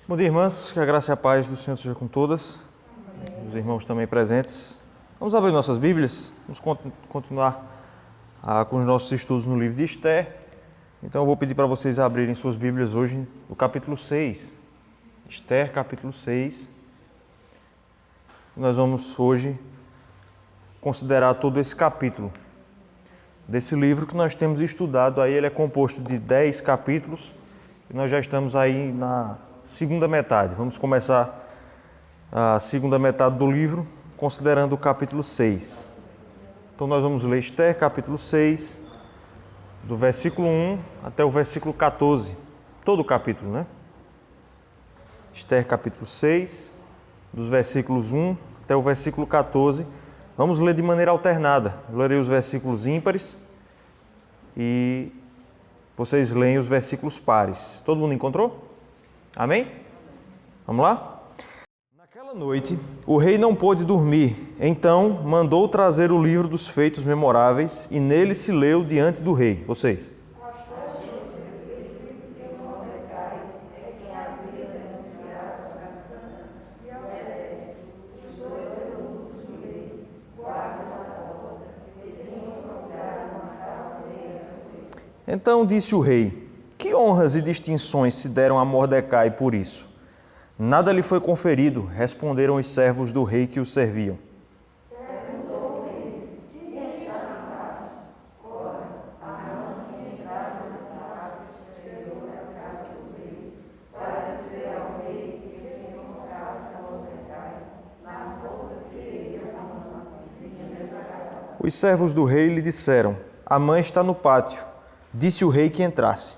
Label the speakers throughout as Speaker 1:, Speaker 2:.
Speaker 1: Bom dia, irmãs, que a graça e a paz do Senhor seja com todas, os irmãos também presentes. Vamos abrir nossas Bíblias, vamos continuar com os nossos estudos no livro de Esther. Então eu vou pedir para vocês abrirem suas Bíblias hoje no capítulo 6, Esther capítulo 6. Nós vamos hoje considerar todo esse capítulo desse livro que nós temos estudado. Aí ele é composto de 10 capítulos e nós já estamos aí na segunda metade. Vamos começar a segunda metade do livro, considerando o capítulo 6. Então nós vamos ler Esther, capítulo 6, do versículo 1 até o versículo 14. Todo o capítulo, né? Esther, capítulo 6, dos versículos 1 até o versículo 14. Vamos ler de maneira alternada. Eu lerei os versículos ímpares e vocês leem os versículos pares. Todo mundo encontrou? Amém? Vamos lá? Naquela noite, o rei não pôde dormir. Então, mandou trazer o livro dos feitos memoráveis e nele se leu diante do rei. Vocês? Então disse o rei: que honras e distinções se deram a Mordecai por isso? Nada lhe foi conferido, responderam os servos do rei que o serviam. Os servos do rei lhe disseram: Amã está no pátio. Disse o rei que entrasse.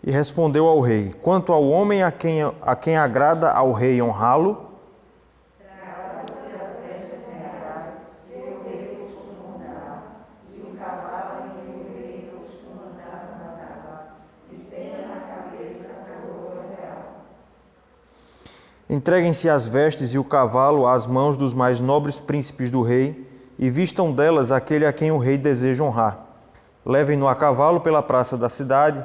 Speaker 1: E respondeu ao rei: quanto ao homem a quem agrada ao rei honrá-lo, entreguem-se as vestes e o cavalo às mãos dos mais nobres príncipes do rei e vistam delas aquele a quem o rei deseja honrar. Levem-no a cavalo pela praça da cidade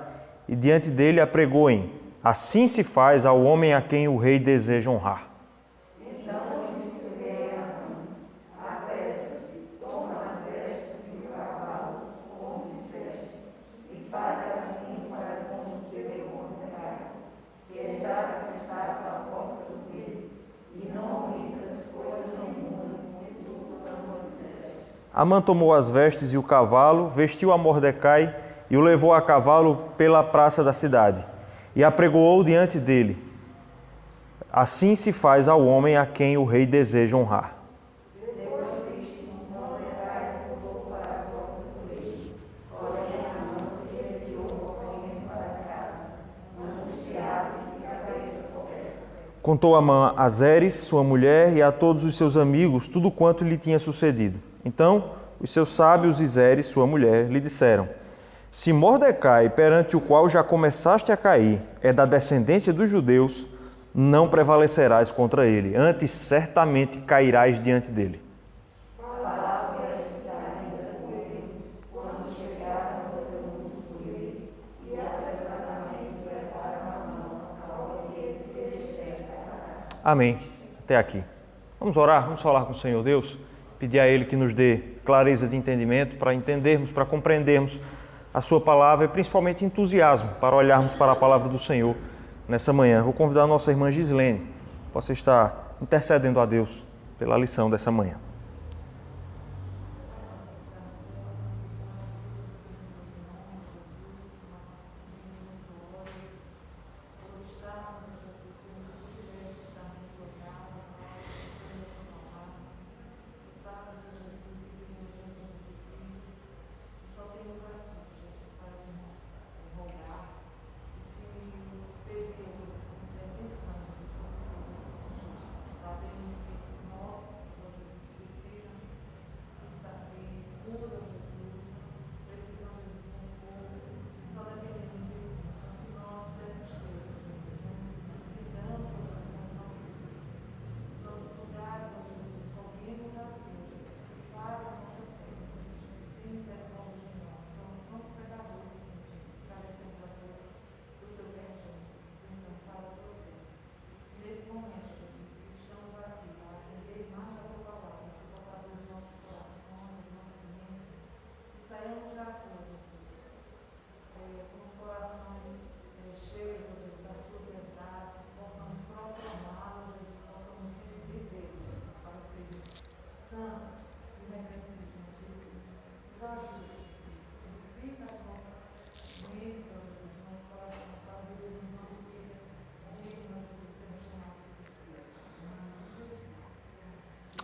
Speaker 1: e diante dele apregoem: assim se faz ao homem a quem o rei deseja honrar. Amã tomou as vestes e o cavalo, vestiu a Mordecai e o levou a cavalo pela praça da cidade, e apregoou diante dele: assim se faz ao homem a quem o rei deseja honrar. Contou Amã a Zeres, sua mulher, e a todos os seus amigos tudo quanto lhe tinha sucedido. Então, os seus sábios e Zeres, sua mulher, lhe disseram: se Mordecai, perante o qual já começaste a cair, é da descendência dos judeus, não prevalecerás contra ele, antes certamente cairás diante dele. Amém. Até aqui. Vamos orar? Vamos falar com o Senhor Deus? Pedir a Ele que nos dê clareza de entendimento para entendermos, para compreendermos a Sua palavra e principalmente entusiasmo para olharmos para a palavra do Senhor nessa manhã. Vou convidar a nossa irmã Gislene, que possa estar intercedendo a Deus pela lição dessa manhã.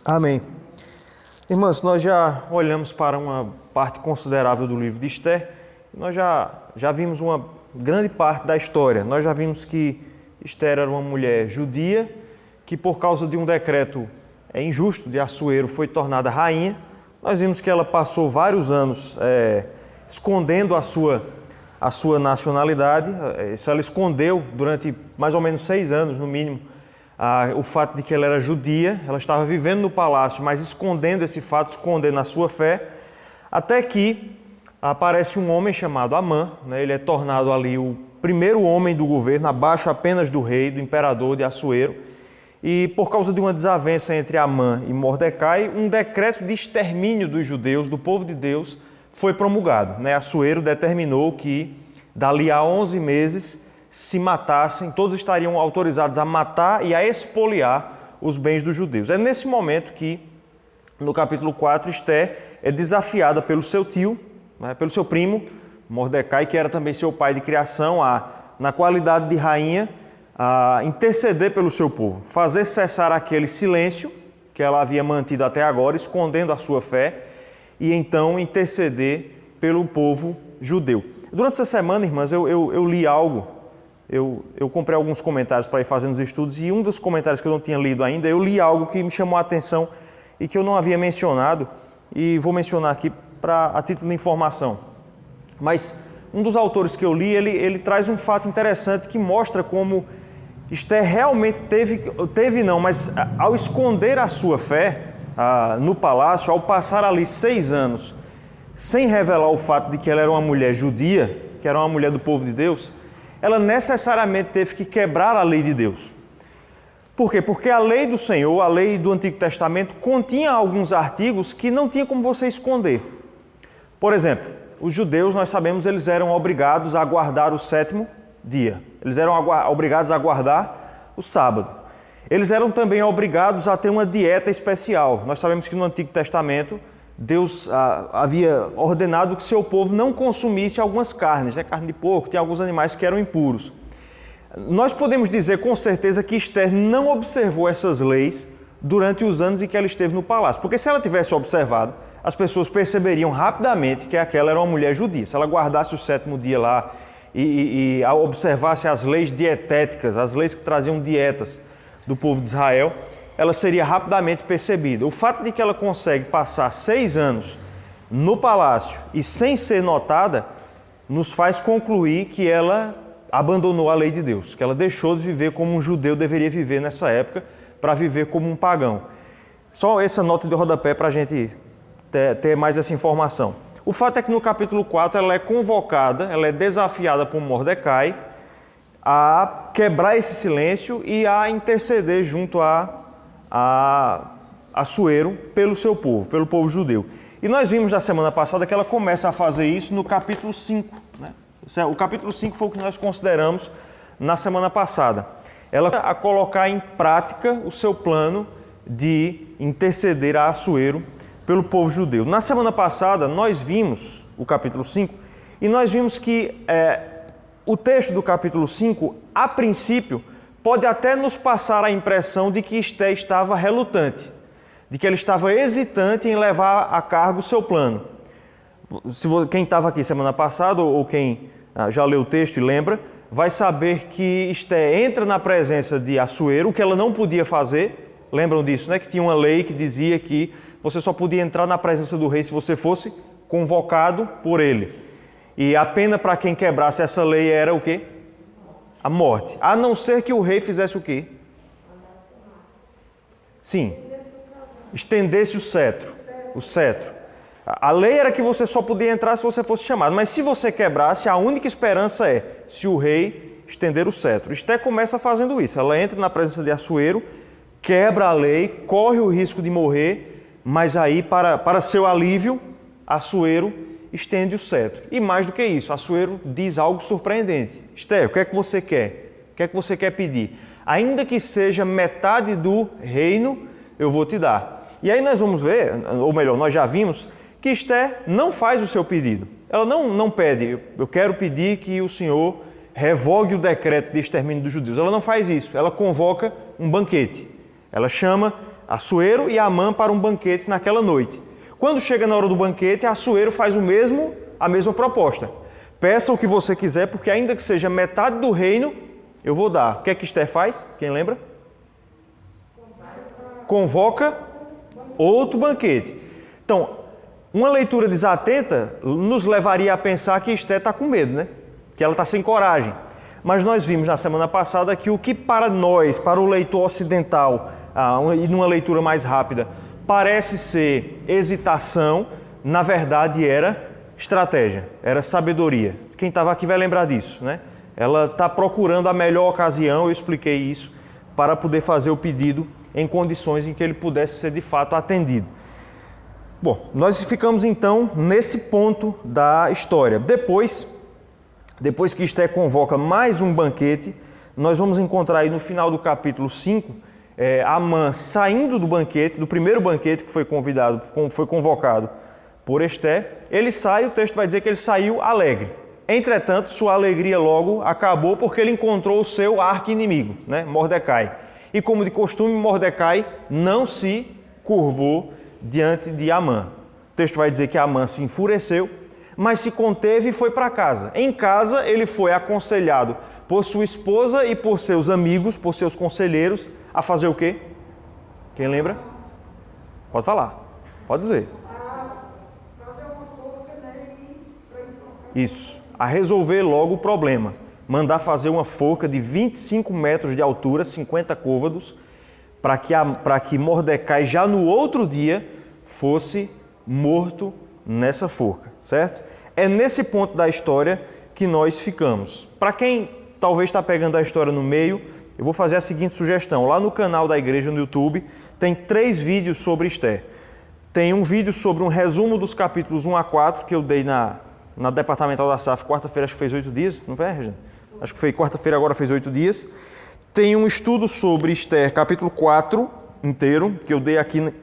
Speaker 1: Amém. Irmãos, nós já olhamos para uma parte considerável do livro de Esther, nós já vimos uma grande parte da história. Nós já vimos que Esther era uma mulher judia, que por causa de um decreto injusto de Assuero foi tornada rainha. Nós vimos que ela passou vários anos escondendo a sua nacionalidade. Ela escondeu durante mais ou menos 6 anos, no mínimo, o fato de que ela era judia. Ela estava vivendo no palácio, mas escondendo esse fato, escondendo a sua fé, até que aparece um homem chamado Amã, né? Ele é tornado ali o primeiro homem do governo, abaixo apenas do rei, do imperador de Assuero. E por causa de uma desavença entre Amã e Mordecai, um decreto de extermínio dos judeus, do povo de Deus, foi promulgado, né? Assuero determinou que dali a 11 meses se matassem, todos estariam autorizados a matar e a expoliar os bens dos judeus. É nesse momento que, no capítulo 4, Esther é desafiada pelo seu tio, né, pelo seu primo, Mordecai, que era também seu pai de criação, na qualidade de rainha, a interceder pelo seu povo, fazer cessar aquele silêncio que ela havia mantido até agora, escondendo a sua fé, e então interceder pelo povo judeu. Durante essa semana, irmãs, eu li algo, eu comprei alguns comentários para ir fazendo os estudos, e um dos comentários que eu não tinha lido ainda, eu li algo que me chamou a atenção e que eu não havia mencionado, e vou mencionar aqui a título de informação. Mas um dos autores que eu li, ele traz um fato interessante que mostra como Esther realmente mas ao esconder a sua fé no palácio, ao passar ali 6 anos, sem revelar o fato de que ela era uma mulher judia, que era uma mulher do povo de Deus, ela necessariamente teve que quebrar a lei de Deus. Por quê? Porque a lei do Senhor, a lei do Antigo Testamento, continha alguns artigos que não tinha como você esconder. Por exemplo, os judeus, nós sabemos, eles eram obrigados a guardar o 7º dia. Eles eram obrigados a guardar o sábado. Eles eram também obrigados a ter uma dieta especial. Nós sabemos que no Antigo Testamento, Deus havia ordenado que seu povo não consumisse algumas carnes, né? Carne de porco, tem alguns animais que eram impuros. Nós podemos dizer com certeza que Esther não observou essas leis durante os anos em que ela esteve no palácio. Porque se ela tivesse observado, as pessoas perceberiam rapidamente que aquela era uma mulher judia. Se ela guardasse o 7º dia lá e observasse as leis dietéticas, as leis que traziam dietas do povo de Israel, ela seria rapidamente percebida. O fato de que ela consegue passar 6 anos no palácio e sem ser notada, nos faz concluir que ela abandonou a lei de Deus, que ela deixou de viver como um judeu deveria viver nessa época, para viver como um pagão. Só essa nota de rodapé para a gente ter mais essa informação. O fato é que no capítulo 4 ela é convocada, ela é desafiada por Mordecai a quebrar esse silêncio e a interceder junto a Assuero pelo seu povo, pelo povo judeu. E nós vimos na semana passada que ela começa a fazer isso no capítulo 5. Né? O capítulo 5 foi o que nós consideramos na semana passada. Ela a colocar em prática o seu plano de interceder a Assuero pelo povo judeu. Na semana passada, nós vimos o capítulo 5 e nós vimos que o texto do capítulo 5, a princípio, pode até nos passar a impressão de que Esther estava relutante, de que ela estava hesitante em levar a cargo o seu plano. Quem estava aqui semana passada ou quem já leu o texto e lembra, vai saber que Esther entra na presença de Assuero, o que ela não podia fazer. Lembram disso, né? Que tinha uma lei que dizia que você só podia entrar na presença do rei se você fosse convocado por ele. E a pena para quem quebrasse essa lei era o quê? A morte. A não ser que o rei fizesse o quê? Sim. Estendesse o cetro. O cetro. A lei era que você só podia entrar se você fosse chamado. Mas se você quebrasse, a única esperança é se o rei estender o cetro. Esther começa fazendo isso. Ela entra na presença de Assuero, quebra a lei, corre o risco de morrer, mas aí, para seu alívio, Assuero estende o cetro. E mais do que isso, Assuero diz algo surpreendente. Esther, o que é que você quer? O que é que você quer pedir? Ainda que seja metade do reino, eu vou te dar. E aí nós vamos ver, ou melhor, nós já vimos, que Esther não faz o seu pedido. Ela não pede, eu quero pedir que o Senhor revogue o decreto de extermínio dos judeus. Ela não faz isso, ela convoca um banquete. Ela chama Assuero e Amã para um banquete naquela noite. Quando chega na hora do banquete, Assuero faz a mesma proposta. Peça o que você quiser, porque ainda que seja metade do reino, eu vou dar. O que é que Esther faz? Quem lembra? Convoca outro banquete. Então, uma leitura desatenta nos levaria a pensar que Esther está com medo, né? Que ela está sem coragem. Mas nós vimos na semana passada que o que para nós, para o leitor ocidental, e numa leitura mais rápida, parece ser hesitação, na verdade era estratégia, era sabedoria. Quem estava aqui vai lembrar disso, né? Ela está procurando a melhor ocasião, eu expliquei isso, para poder fazer o pedido em condições em que ele pudesse ser de fato atendido. Bom, nós ficamos então nesse ponto da história. Depois que Esther convoca mais um banquete, nós vamos encontrar aí no final do capítulo 5, Amã saindo do banquete, do primeiro banquete que foi convocado por Esther. Ele sai, o texto vai dizer que ele saiu alegre. Entretanto, sua alegria logo acabou porque ele encontrou o seu arqui-inimigo, né? Mordecai. E como de costume, Mordecai não se curvou diante de Amã. O texto vai dizer que Amã se enfureceu, mas se conteve e foi para casa. Em casa, ele foi aconselhado por sua esposa e por seus amigos, por seus conselheiros, a fazer o quê? Quem lembra? Pode falar, pode dizer.
Speaker 2: Fazer uma forca, né?
Speaker 1: Isso, a resolver logo o problema. Mandar fazer uma forca de 25 metros de altura, 50 côvados, para que Mordecai já no outro dia fosse morto nessa forca, certo? É nesse ponto da história que nós ficamos. Para quem talvez está pegando a história no meio, eu vou fazer a seguinte sugestão. Lá no canal da igreja no YouTube tem 3 vídeos sobre Esther. Tem um vídeo sobre um resumo dos capítulos 1 a 4 que eu dei na Departamental da SAF, quarta-feira, acho que fez 8 dias, não foi, Regina? Acho que foi quarta-feira, agora fez 8 dias. Tem um estudo sobre Esther, capítulo 4 inteiro, que eu dei aqui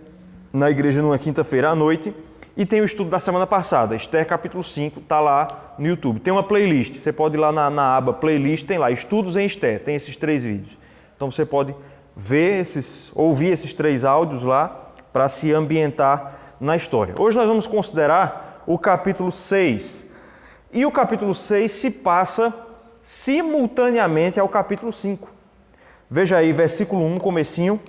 Speaker 1: na igreja numa quinta-feira à noite. E tem o estudo da semana passada, Esther, capítulo 5, está lá no YouTube. Tem uma playlist, você pode ir lá na aba playlist, tem lá, estudos em Esther, tem esses 3 vídeos. Então você pode ouvir esses 3 áudios lá para se ambientar na história. Hoje nós vamos considerar o capítulo 6. E o capítulo 6 se passa simultaneamente ao capítulo 5. Veja aí, versículo 1, comecinho.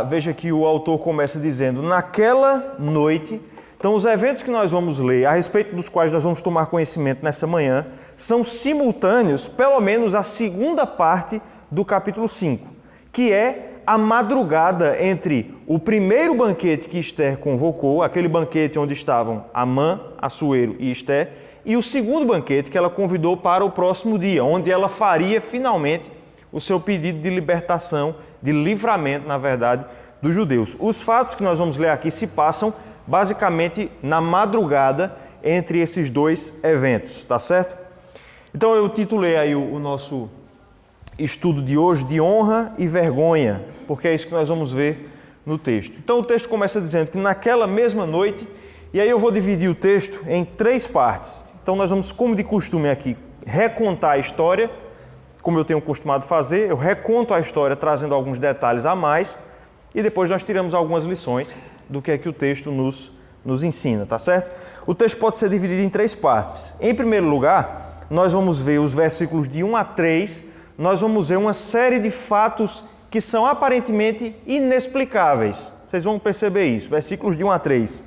Speaker 1: Veja que o autor começa dizendo, naquela noite. Então, os eventos que nós vamos ler, a respeito dos quais nós vamos tomar conhecimento nessa manhã, são simultâneos, pelo menos a segunda parte do capítulo 5, que é a madrugada entre o primeiro banquete que Esther convocou, aquele banquete onde estavam Amã, Assuero e Esther, e o segundo banquete que ela convidou para o próximo dia, onde ela faria finalmente o seu pedido de libertação, de livramento, na verdade, dos judeus. Os fatos que nós vamos ler aqui se passam basicamente na madrugada entre esses 2 eventos, tá certo? Então eu titulei aí o nosso estudo de hoje de honra e vergonha, porque é isso que nós vamos ver no texto. Então o texto começa dizendo que naquela mesma noite, e aí eu vou dividir o texto em 3 partes. Então nós vamos, como de costume aqui, recontar a história, como eu tenho costumado fazer, eu reconto a história trazendo alguns detalhes a mais e depois nós tiramos algumas lições do que é que o texto nos ensina, tá certo? O texto pode ser dividido em 3 partes. Em primeiro lugar, nós vamos ver os versículos de 1 a 3, nós vamos ver uma série de fatos que são aparentemente inexplicáveis. Vocês vão perceber isso, versículos de 1 a 3.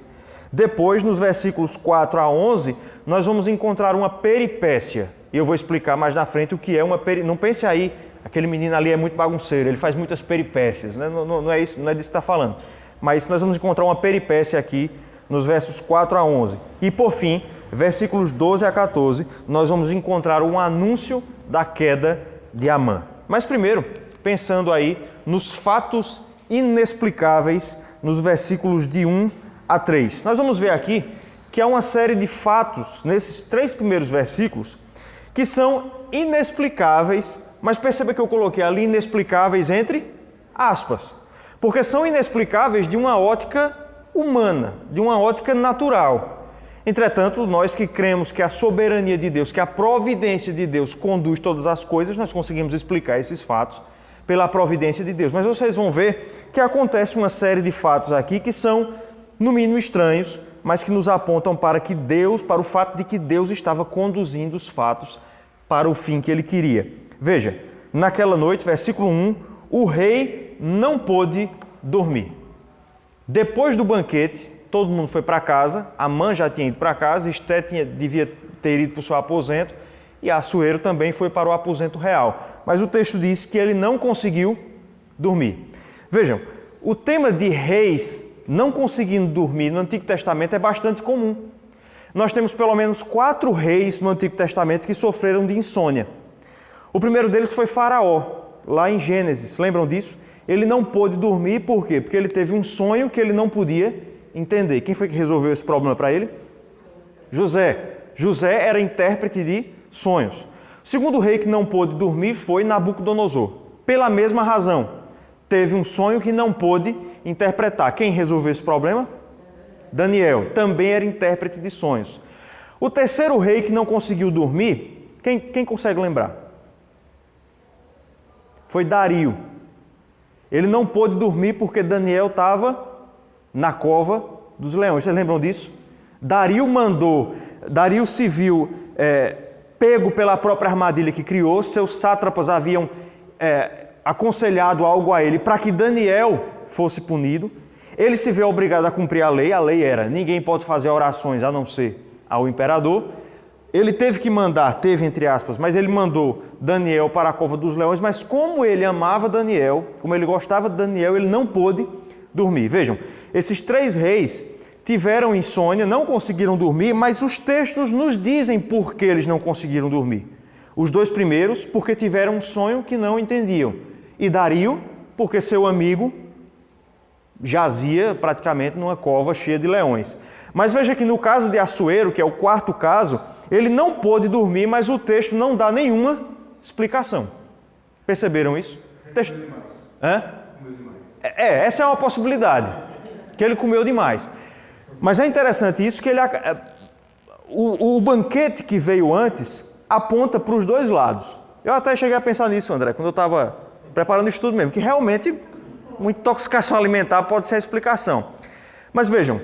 Speaker 1: Depois, nos versículos 4 a 11, nós vamos encontrar uma peripécia. E eu vou explicar mais na frente o que é uma peripécia. Não pense aí, aquele menino ali é muito bagunceiro, ele faz muitas peripécias, né? Não é isso, não é disso que está falando. Mas nós vamos encontrar uma peripécia aqui nos versos 4 a 11. E por fim, versículos 12 a 14, nós vamos encontrar um anúncio da queda de Amã. Mas primeiro, pensando aí nos fatos inexplicáveis nos versículos de 1 a 3. Nós vamos ver aqui que há uma série de fatos nesses 3 primeiros versículos que são inexplicáveis, mas perceba que eu coloquei ali inexplicáveis entre aspas, porque são inexplicáveis de uma ótica humana, de uma ótica natural. Entretanto, nós que cremos que a soberania de Deus, que a providência de Deus conduz todas as coisas, nós conseguimos explicar esses fatos pela providência de Deus. Mas vocês vão ver que acontece uma série de fatos aqui que são, no mínimo, estranhos, mas que nos apontam para o fato de que Deus estava conduzindo os fatos para o fim que ele queria. Veja, naquela noite, versículo 1, o rei não pôde dormir. Depois do banquete, todo mundo foi para casa, Amã já tinha ido para casa, Esté devia ter ido para o seu aposento e Assuero também foi para o aposento real. Mas o texto diz que ele não conseguiu dormir. Vejam, o tema de reis não conseguindo dormir no Antigo Testamento é bastante comum. Nós temos pelo menos 4 reis no Antigo Testamento que sofreram de insônia. O primeiro deles foi Faraó, lá em Gênesis. Lembram disso? Ele não pôde dormir, por quê? Porque ele teve um sonho que ele não podia entender. Quem foi que resolveu esse problema para ele? José. José era intérprete de sonhos. O segundo rei que não pôde dormir foi Nabucodonosor. Pela mesma razão, teve um sonho que não pôde interpretar. Quem resolveu esse problema? Daniel. Também era intérprete de sonhos. O terceiro rei que não conseguiu dormir, quem consegue lembrar? Foi Dario. Ele não pôde dormir porque Daniel estava na cova dos leões. Vocês lembram disso? Dario se viu pego pela própria armadilha que criou, seus sátrapas haviam aconselhado algo a ele para que Daniel fosse punido. Ele se vê obrigado a cumprir a lei era, ninguém pode fazer orações a não ser ao imperador. Ele teve entre aspas, mas ele mandou Daniel para a cova dos leões, mas como ele amava Daniel, como ele gostava de Daniel, ele não pôde dormir. Vejam, esses 3 reis tiveram insônia, não conseguiram dormir, mas os textos nos dizem por que eles não conseguiram dormir. Os 2 primeiros, porque tiveram um sonho que não entendiam. E Dario, porque seu amigo jazia praticamente numa cova cheia de leões. Mas veja que no caso de Assuero, que é o 4º caso, ele não pôde dormir, mas o texto não dá nenhuma explicação. Perceberam isso? Texto... essa é uma possibilidade, que ele comeu demais. Mas é interessante isso, que o banquete que veio antes aponta para os 2 lados. Eu até cheguei a pensar nisso, André, quando eu estava preparando o estudo mesmo, que realmente uma intoxicação alimentar pode ser a explicação. Mas vejam,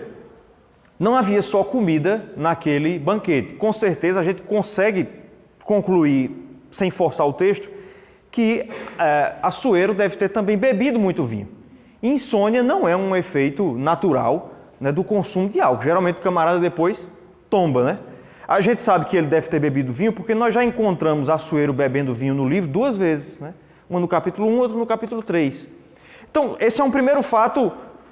Speaker 1: não havia só comida naquele banquete. Com certeza a gente consegue concluir, sem forçar o texto, que Assuero deve ter também bebido muito vinho. Insônia não é um efeito natural, né, do consumo de álcool. Geralmente o camarada depois tomba, né? A gente sabe que ele deve ter bebido vinho porque nós já encontramos Assuero bebendo vinho no livro 2 vezes, né? Uma no capítulo 1, outra no capítulo 3. Então, esse é um primeiro fato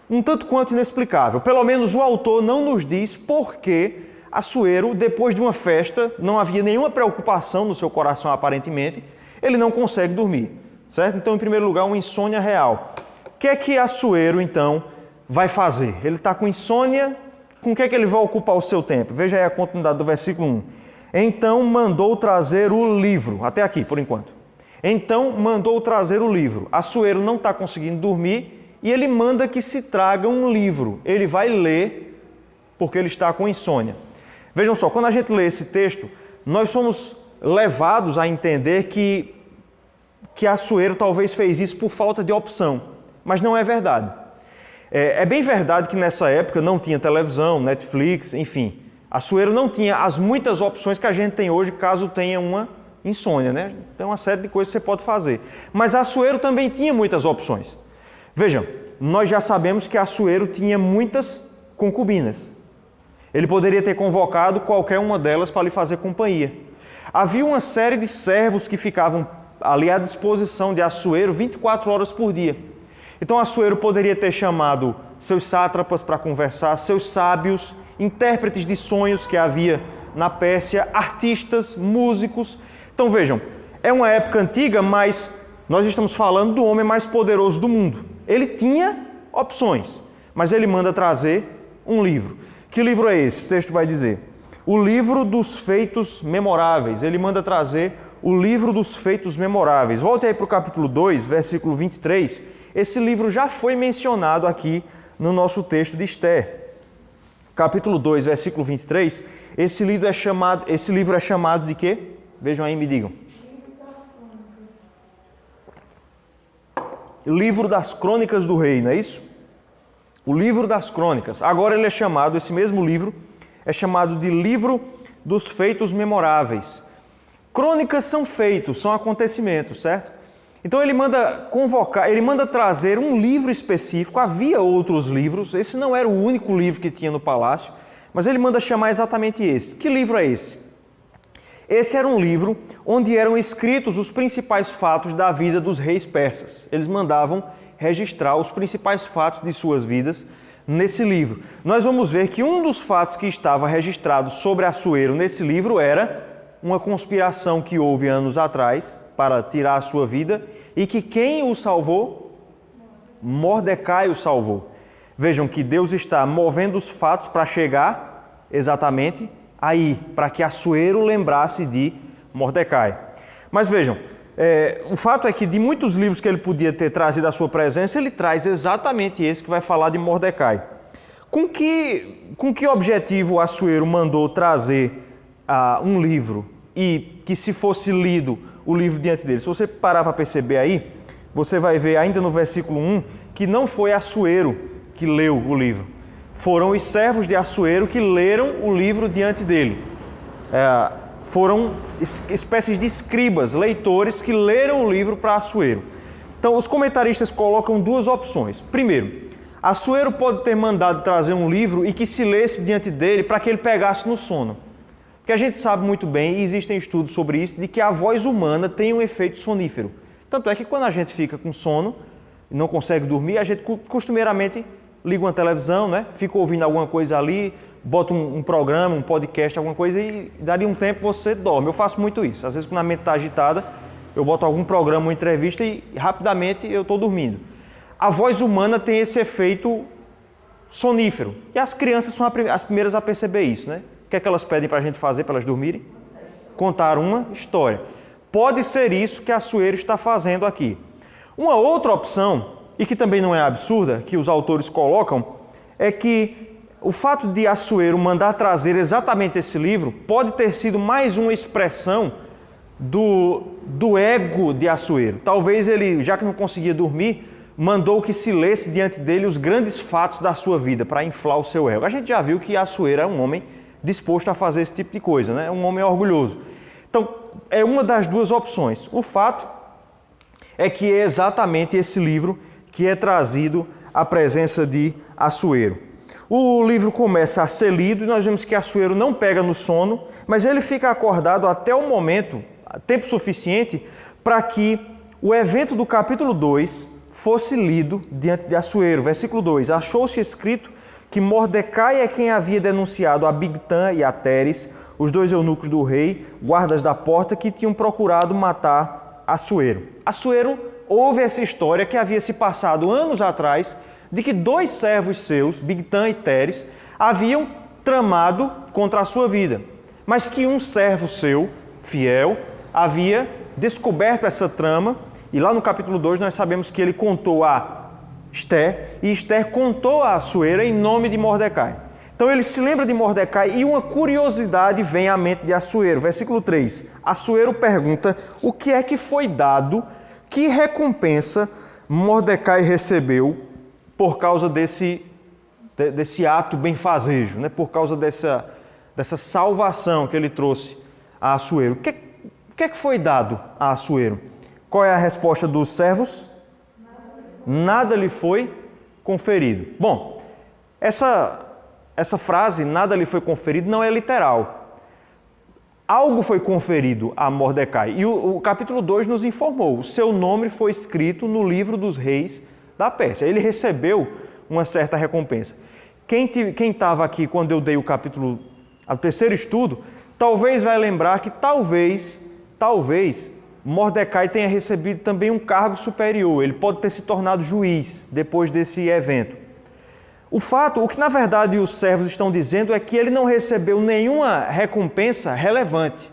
Speaker 1: um tanto quanto inexplicável. Pelo menos o autor não nos diz por que Assuero, depois de uma festa, não havia nenhuma preocupação no seu coração aparentemente, ele não consegue dormir, certo? Então, em primeiro lugar, uma insônia real. O que é que Assuero, então, vai fazer? Ele está com insônia, com o que é que ele vai ocupar o seu tempo? Veja aí a continuidade do versículo 1. Então mandou trazer o livro, até aqui por enquanto. Então mandou trazer o livro. Assuero não está conseguindo dormir e ele manda que se traga um livro. Ele vai ler porque ele está com insônia. Vejam só, quando a gente lê esse texto, nós somos levados a entender que Assuero talvez fez isso por falta de opção, mas não é verdade. É bem verdade que nessa época não tinha televisão, Netflix, enfim. Assuero não tinha as muitas opções que a gente tem hoje caso tenha uma insônia, né? Tem uma série de coisas que você pode fazer. Mas Assuero também tinha muitas opções. Vejam, nós já sabemos que Assuero tinha muitas concubinas. Ele poderia ter convocado qualquer uma delas para lhe fazer companhia. Havia uma série de servos que ficavam ali à disposição de Assuero 24 horas por dia. Então Assuero poderia ter chamado seus sátrapas para conversar, seus sábios, intérpretes de sonhos que havia na Pérsia, artistas, músicos. Então vejam, é uma época antiga, mas nós estamos falando do homem mais poderoso do mundo. Ele tinha opções, mas ele manda trazer um livro. Que livro é esse? O texto vai dizer: o livro dos feitos memoráveis. Ele manda trazer o livro dos feitos memoráveis. Volte aí para o capítulo 2, versículo 23. Esse livro já foi mencionado aqui no nosso texto de Esté. Capítulo 2, versículo 23. Esse livro é chamado de quê? Vejam aí e me digam. livro das crônicas do rei, não é isso? O livro das crônicas. Agora ele é chamado, esse mesmo livro, é chamado de livro dos feitos memoráveis. Crônicas são feitos, são acontecimentos, certo? Então ele manda convocar, ele manda trazer um livro específico. Havia outros livros, esse não era o único livro que tinha no palácio, mas ele manda chamar exatamente esse. Que livro é esse? Esse era um livro onde eram escritos os principais fatos da vida dos reis persas. Eles mandavam registrar os principais fatos de suas vidas nesse livro. Nós vamos ver que um dos fatos que estava registrado sobre Assuero nesse livro era uma conspiração que houve anos atrás para tirar a sua vida e que quem o salvou? Mordecai o salvou. Vejam que Deus está movendo os fatos para chegar exatamente aí, para que Assuero lembrasse de Mordecai. Mas vejam, o fato é que de muitos livros que ele podia ter trazido à sua presença, ele traz exatamente esse que vai falar de Mordecai. Com que objetivo Assuero mandou trazer um livro e que se fosse lido o livro diante dele? Se você parar para perceber aí, você vai ver ainda no versículo 1 que não foi Assuero que leu o livro. Foram os servos de Assuero que leram o livro diante dele. Foram espécies de escribas, leitores que leram o livro para Assuero. Então, os comentaristas colocam duas opções. Primeiro, Assuero pode ter mandado trazer um livro e que se lesse diante dele para que ele pegasse no sono. Porque a gente sabe muito bem, e existem estudos sobre isso, de que a voz humana tem um efeito sonífero. Tanto é que quando a gente fica com sono e não consegue dormir, a gente costumeiramente liga uma televisão, né? Fica ouvindo alguma coisa ali, bota um programa, um podcast, alguma coisa e dali um tempo você dorme. Eu faço muito isso. Às vezes quando a mente está agitada, eu boto algum programa, uma entrevista e rapidamente eu estou dormindo. A voz humana tem esse efeito sonífero. E as crianças são as primeiras a perceber isso, né? O que é que elas pedem para a gente fazer, para elas dormirem? Contar uma história. Pode ser isso que Assuero está fazendo aqui. Uma outra opção, e que também não é absurda, que os autores colocam, é que o fato de Assuero mandar trazer exatamente esse livro pode ter sido mais uma expressão do ego de Assuero. Talvez ele, já que não conseguia dormir, mandou que se lesse diante dele os grandes fatos da sua vida, para inflar o seu ego. A gente já viu que Assuero é um homem disposto a fazer esse tipo de coisa, né? Um homem orgulhoso. Então, é uma das duas opções. O fato é que é exatamente esse livro que é trazido à presença de Assuero. O livro começa a ser lido e nós vemos que Assuero não pega no sono, mas ele fica acordado até o momento, tempo suficiente, para que o evento do capítulo 2 fosse lido diante de Assuero. Versículo 2. Achou-se escrito que Mordecai é quem havia denunciado a Bigtã e a Teres, os dois eunucos do rei, guardas da porta, que tinham procurado matar Assuero. Assuero ouve essa história que havia se passado anos atrás, de que dois servos seus, Bigtã e Teres, haviam tramado contra a sua vida, mas que um servo seu, fiel, havia descoberto essa trama, e lá no capítulo 2 nós sabemos que ele contou a Ester, e Ester contou a Assuero em nome de Mordecai. Então ele se lembra de Mordecai e uma curiosidade vem à mente de Assuero. Versículo 3. Assuero pergunta o que é que foi dado, que recompensa Mordecai recebeu por causa desse ato benfazejo, né? Por causa dessa salvação que ele trouxe a Assuero. O que é que foi dado a Assuero? Qual é a resposta dos servos? Nada lhe foi conferido. Bom, essa frase, nada lhe foi conferido, não é literal. Algo foi conferido a Mordecai. E o capítulo 2 nos informou. O seu nome foi escrito no livro dos reis da Pérsia. Ele recebeu uma certa recompensa. Quem estava aqui quando eu dei o terceiro estudo, talvez vai lembrar que talvez Mordecai tenha recebido também um cargo superior. Ele pode ter se tornado juiz depois desse evento. O que na verdade os servos estão dizendo é que ele não recebeu nenhuma recompensa relevante.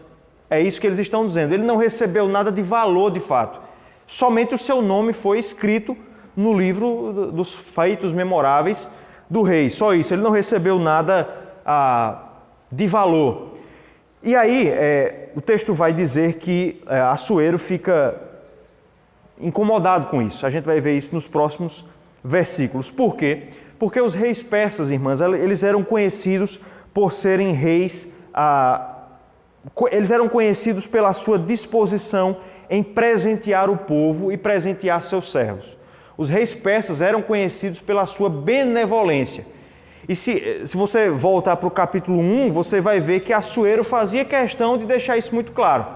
Speaker 1: É isso que eles estão dizendo. Ele não recebeu nada de valor de fato. Somente o seu nome foi escrito no livro dos feitos memoráveis do rei. Só isso. Ele não recebeu nada de valor. E aí, o texto vai dizer que Assuero fica incomodado com isso. A gente vai ver isso nos próximos versículos. Por quê? Porque os reis persas, irmãs, eles eram conhecidos por serem reis, eles eram conhecidos pela sua disposição em presentear o povo e presentear seus servos. Os reis persas eram conhecidos pela sua benevolência. E se você voltar para o capítulo 1, você vai ver que Assuero fazia questão de deixar isso muito claro.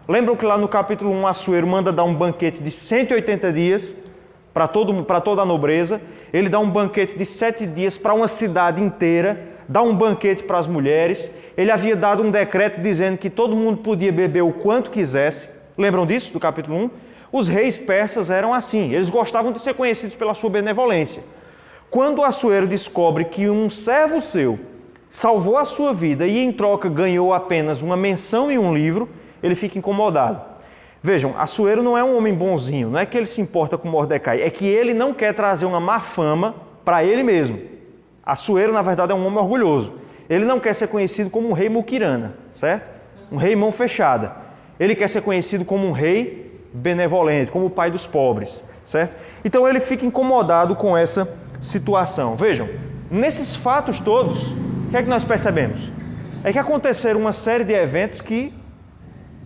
Speaker 1: Lembram que lá no capítulo 1, Assuero manda dar um banquete de 180 dias para toda a nobreza. Ele dá um banquete de 7 dias para uma cidade inteira, dá um banquete para as mulheres. Ele havia dado um decreto dizendo que todo mundo podia beber o quanto quisesse. Lembram disso, do capítulo 1? Os reis persas eram assim, eles gostavam de ser conhecidos pela sua benevolência. Quando Assuero descobre que um servo seu salvou a sua vida e em troca ganhou apenas uma menção em um livro, ele fica incomodado. Vejam, Assuero não é um homem bonzinho, não é que ele se importa com Mordecai, é que ele não quer trazer uma má fama para ele mesmo. Assuero, na verdade, é um homem orgulhoso. Ele não quer ser conhecido como um rei muquirana, certo? Um rei mão fechada. Ele quer ser conhecido como um rei benevolente, como o pai dos pobres, certo? Então ele fica incomodado com essa situação. Vejam, nesses fatos todos, o que é que nós percebemos? É que aconteceram uma série de eventos que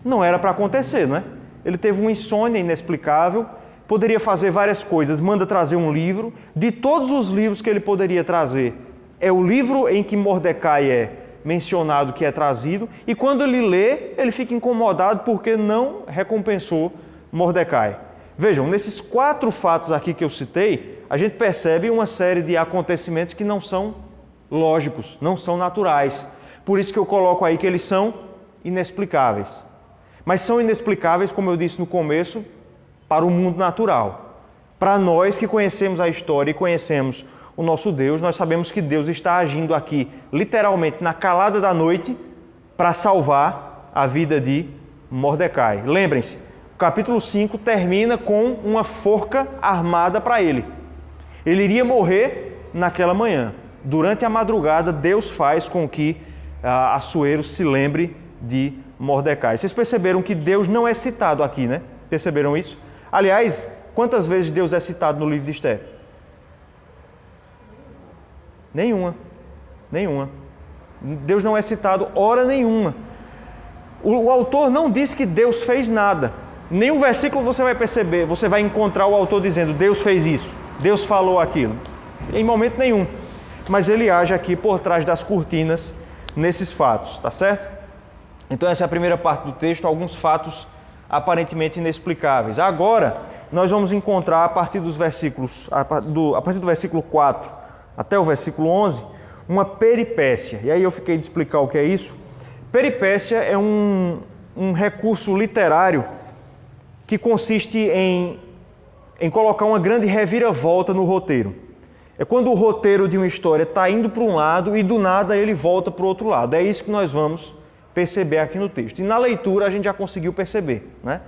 Speaker 1: não era para acontecer, não é? Ele teve uma insônia inexplicável, poderia fazer várias coisas, manda trazer um livro. De todos os livros que ele poderia trazer, é o livro em que Mordecai é mencionado que é trazido, e quando ele lê, ele fica incomodado porque não recompensou Mordecai. Vejam, nesses 4 fatos aqui que eu citei, a gente percebe uma série de acontecimentos que não são lógicos, não são naturais. Por isso que eu coloco aí que eles são inexplicáveis. Mas são inexplicáveis, como eu disse no começo, para o mundo natural. Para nós que conhecemos a história e conhecemos o nosso Deus, nós sabemos que Deus está agindo aqui, literalmente, na calada da noite, para salvar a vida de Mordecai. Lembrem-se, o capítulo 5 termina com uma forca armada para ele. Ele iria morrer naquela manhã. Durante a madrugada, Deus faz com que Assuero se lembre de Mordecai. Vocês perceberam que Deus não é citado aqui, né? Perceberam isso? Aliás, quantas vezes Deus é citado no livro de Esther? Nenhuma. Deus não é citado hora nenhuma. O autor não diz que Deus fez nada. Nenhum versículo você vai perceber, você vai encontrar o autor dizendo Deus fez isso, Deus falou aquilo. Em momento nenhum. Mas ele age aqui por trás das cortinas nesses fatos, tá certo? Então essa é a primeira parte do texto, alguns fatos aparentemente inexplicáveis. Agora, nós vamos encontrar a partir dos versículos, a partir do versículo 4 até o versículo 11, uma peripécia. E aí eu fiquei de explicar o que é isso. Peripécia é um recurso literário que consiste em colocar uma grande reviravolta no roteiro. É quando o roteiro de uma história está indo para um lado e do nada ele volta para o outro lado. É isso que nós vamos perceber aqui no texto. E na leitura a gente já conseguiu perceber, né?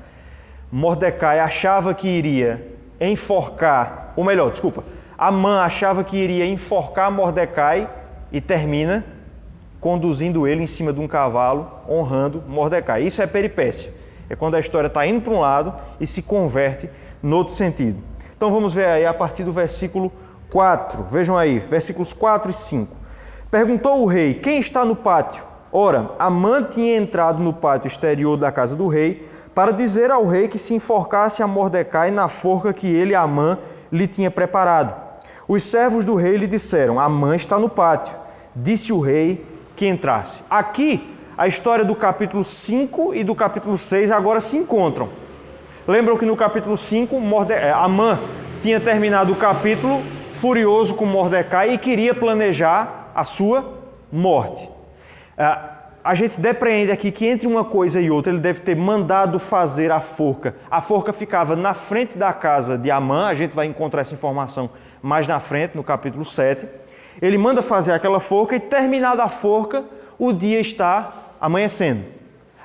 Speaker 1: Mordecai achava que iria enforcar, ou melhor, desculpa, Amã achava que iria enforcar Mordecai e termina conduzindo ele em cima de um cavalo, honrando Mordecai. Isso é peripécia. É quando a história está indo para um lado e se converte no outro sentido. Então vamos ver aí a partir do versículo 4. Vejam aí, versículos 4 e 5. Perguntou o rei, quem está no pátio? Ora, Amã tinha entrado no pátio exterior da casa do rei para dizer ao rei que se enforcasse a Mordecai na forca que ele, Amã, lhe tinha preparado. Os servos do rei lhe disseram, Amã está no pátio. Disse o rei que entrasse. Aqui, a história do capítulo 5 e do capítulo 6 agora se encontram. Lembram que no capítulo 5, Amã tinha terminado o capítulo furioso com Mordecai e queria planejar a sua morte. A gente depreende aqui que entre uma coisa e outra, ele deve ter mandado fazer a forca. A forca ficava na frente da casa de Amã, a gente vai encontrar essa informação mais na frente, no capítulo 7. Ele manda fazer aquela forca e, terminada a forca, o dia está amanhecendo.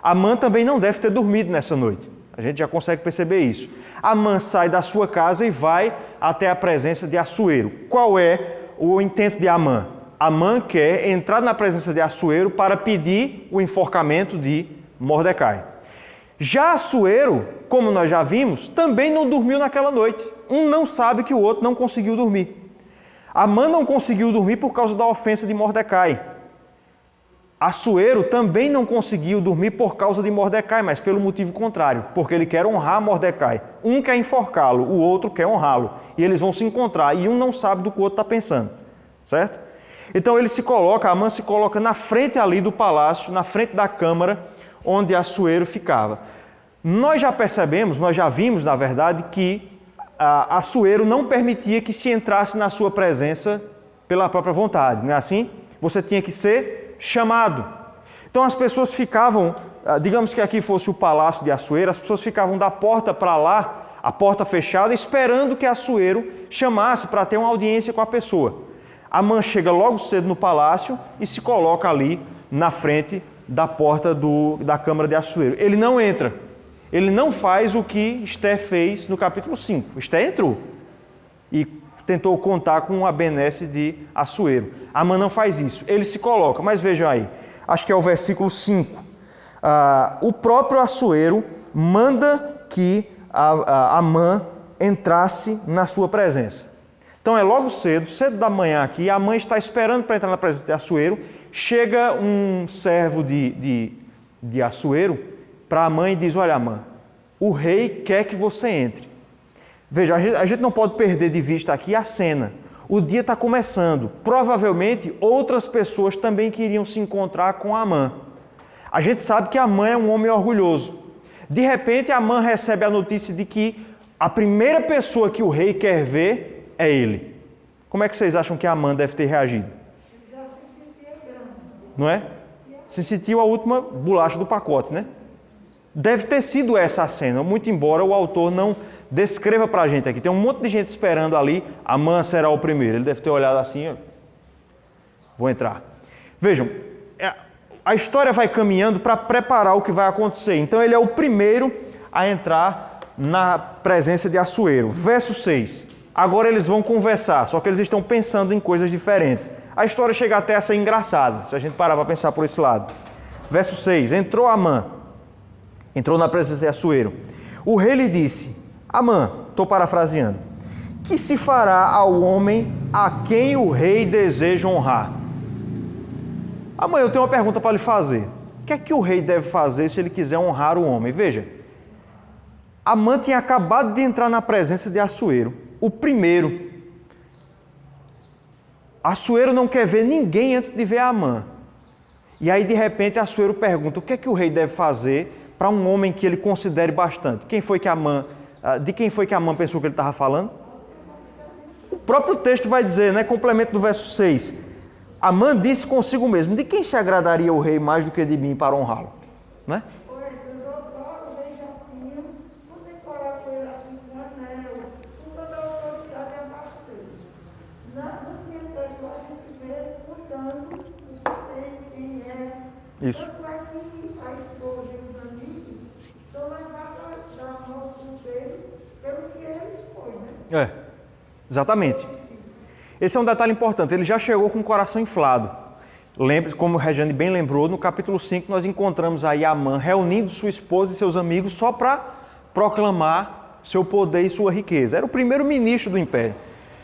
Speaker 1: Amã também não deve ter dormido nessa noite. A gente já consegue perceber isso. Amã sai da sua casa e vai até a presença de Assuero. Qual é o intento de Amã? Amã quer entrar na presença de Assuero para pedir o enforcamento de Mordecai. Já Assuero, como nós já vimos, também não dormiu naquela noite. Um não sabe que o outro não conseguiu dormir. Amã não conseguiu dormir por causa da ofensa de Mordecai. Assuero também não conseguiu dormir por causa de Mordecai, mas pelo motivo contrário, porque ele quer honrar Mordecai. Um quer enforcá-lo, o outro quer honrá-lo. E eles vão se encontrar, e um não sabe do que o outro está pensando, certo? Então ele se coloca, Amã se coloca na frente ali do palácio, na frente da câmara, onde Assuero ficava. Nós já percebemos, nós já vimos, na verdade, que Assuero não permitia que se entrasse na sua presença pela própria vontade, não é assim? Você tinha que ser chamado. Então as pessoas ficavam, digamos que aqui fosse o palácio de Assuero, as pessoas ficavam da porta para lá, a porta fechada, esperando que Assuero chamasse para ter uma audiência com a pessoa. Amã chega logo cedo no palácio e se coloca ali na frente da porta da câmara de Assuero. Ele não entra. Ele não faz o que Esté fez no capítulo 5. Esté entrou e tentou contar com a benesse de Assuero. Amã não faz isso. Ele se coloca. Mas vejam aí, acho que é o versículo 5. O próprio Assuero manda que Amã entrasse na sua presença. Então é logo cedo da manhã aqui, Amã está esperando para entrar na presença de Assuero. Chega um servo de Assuero para Amã e diz: olha, Amã, o rei quer que você entre. Veja, a gente não pode perder de vista aqui a cena. O dia está começando. Provavelmente outras pessoas também queriam se encontrar com Amã. A gente sabe que Amã é um homem orgulhoso. De repente, Amã recebe a notícia de que a primeira pessoa que o rei quer ver é ele. Como é que vocês acham que Amã deve ter reagido?
Speaker 2: Ele já se sentia grande.
Speaker 1: Não é? Se sentiu a última bolacha do pacote, né? Deve ter sido essa a cena, muito embora o autor não descreva para a gente aqui. Tem um monte de gente esperando ali, Amã será o primeiro. Ele deve ter olhado assim, ó, vou entrar. Vejam, a história vai caminhando para preparar o que vai acontecer. Então ele é o primeiro a entrar na presença de Assuero. Verso 6. Agora eles vão conversar, só que eles estão pensando em coisas diferentes. A história chega até a ser engraçada, se a gente parar para pensar por esse lado. Verso 6. Entrou Amã. Entrou na presença de Assuero. O rei lhe disse: Amã, estou parafraseando, que se fará ao homem a quem o rei deseja honrar? Amã, eu tenho uma pergunta para lhe fazer. O que é que o rei deve fazer se ele quiser honrar o homem? Veja, Amã tinha acabado de entrar na presença de Assuero, o primeiro. Assuero não quer ver ninguém antes de ver Amã. E aí, de repente, Assuero pergunta: o que é que o rei deve fazer para um homem que ele considere bastante? De quem foi que Amã pensou que ele estava falando? O próprio texto vai dizer, né, complemento do verso 6. Amã disse consigo mesmo: de quem se agradaria o rei mais do que de mim para honrá-lo? Né?
Speaker 2: Pois os outrora o rei já tinha condecorado ele assim com anel, com toda a autoridade abaixo dele. Não tinha feito a gente ver cuidando do que tem, quem é.
Speaker 1: Isso.
Speaker 2: Tanto é que a esposa e os amigos são levados ao nosso conselho pelo que ele expõe, né?
Speaker 1: Exatamente. Esse é um detalhe importante. Ele já chegou com o coração inflado. Lembre-se, como a Regiane bem lembrou, no capítulo 5 nós encontramos aí Amã reunindo sua esposa e seus amigos só para proclamar seu poder e sua riqueza. Era o primeiro ministro do império.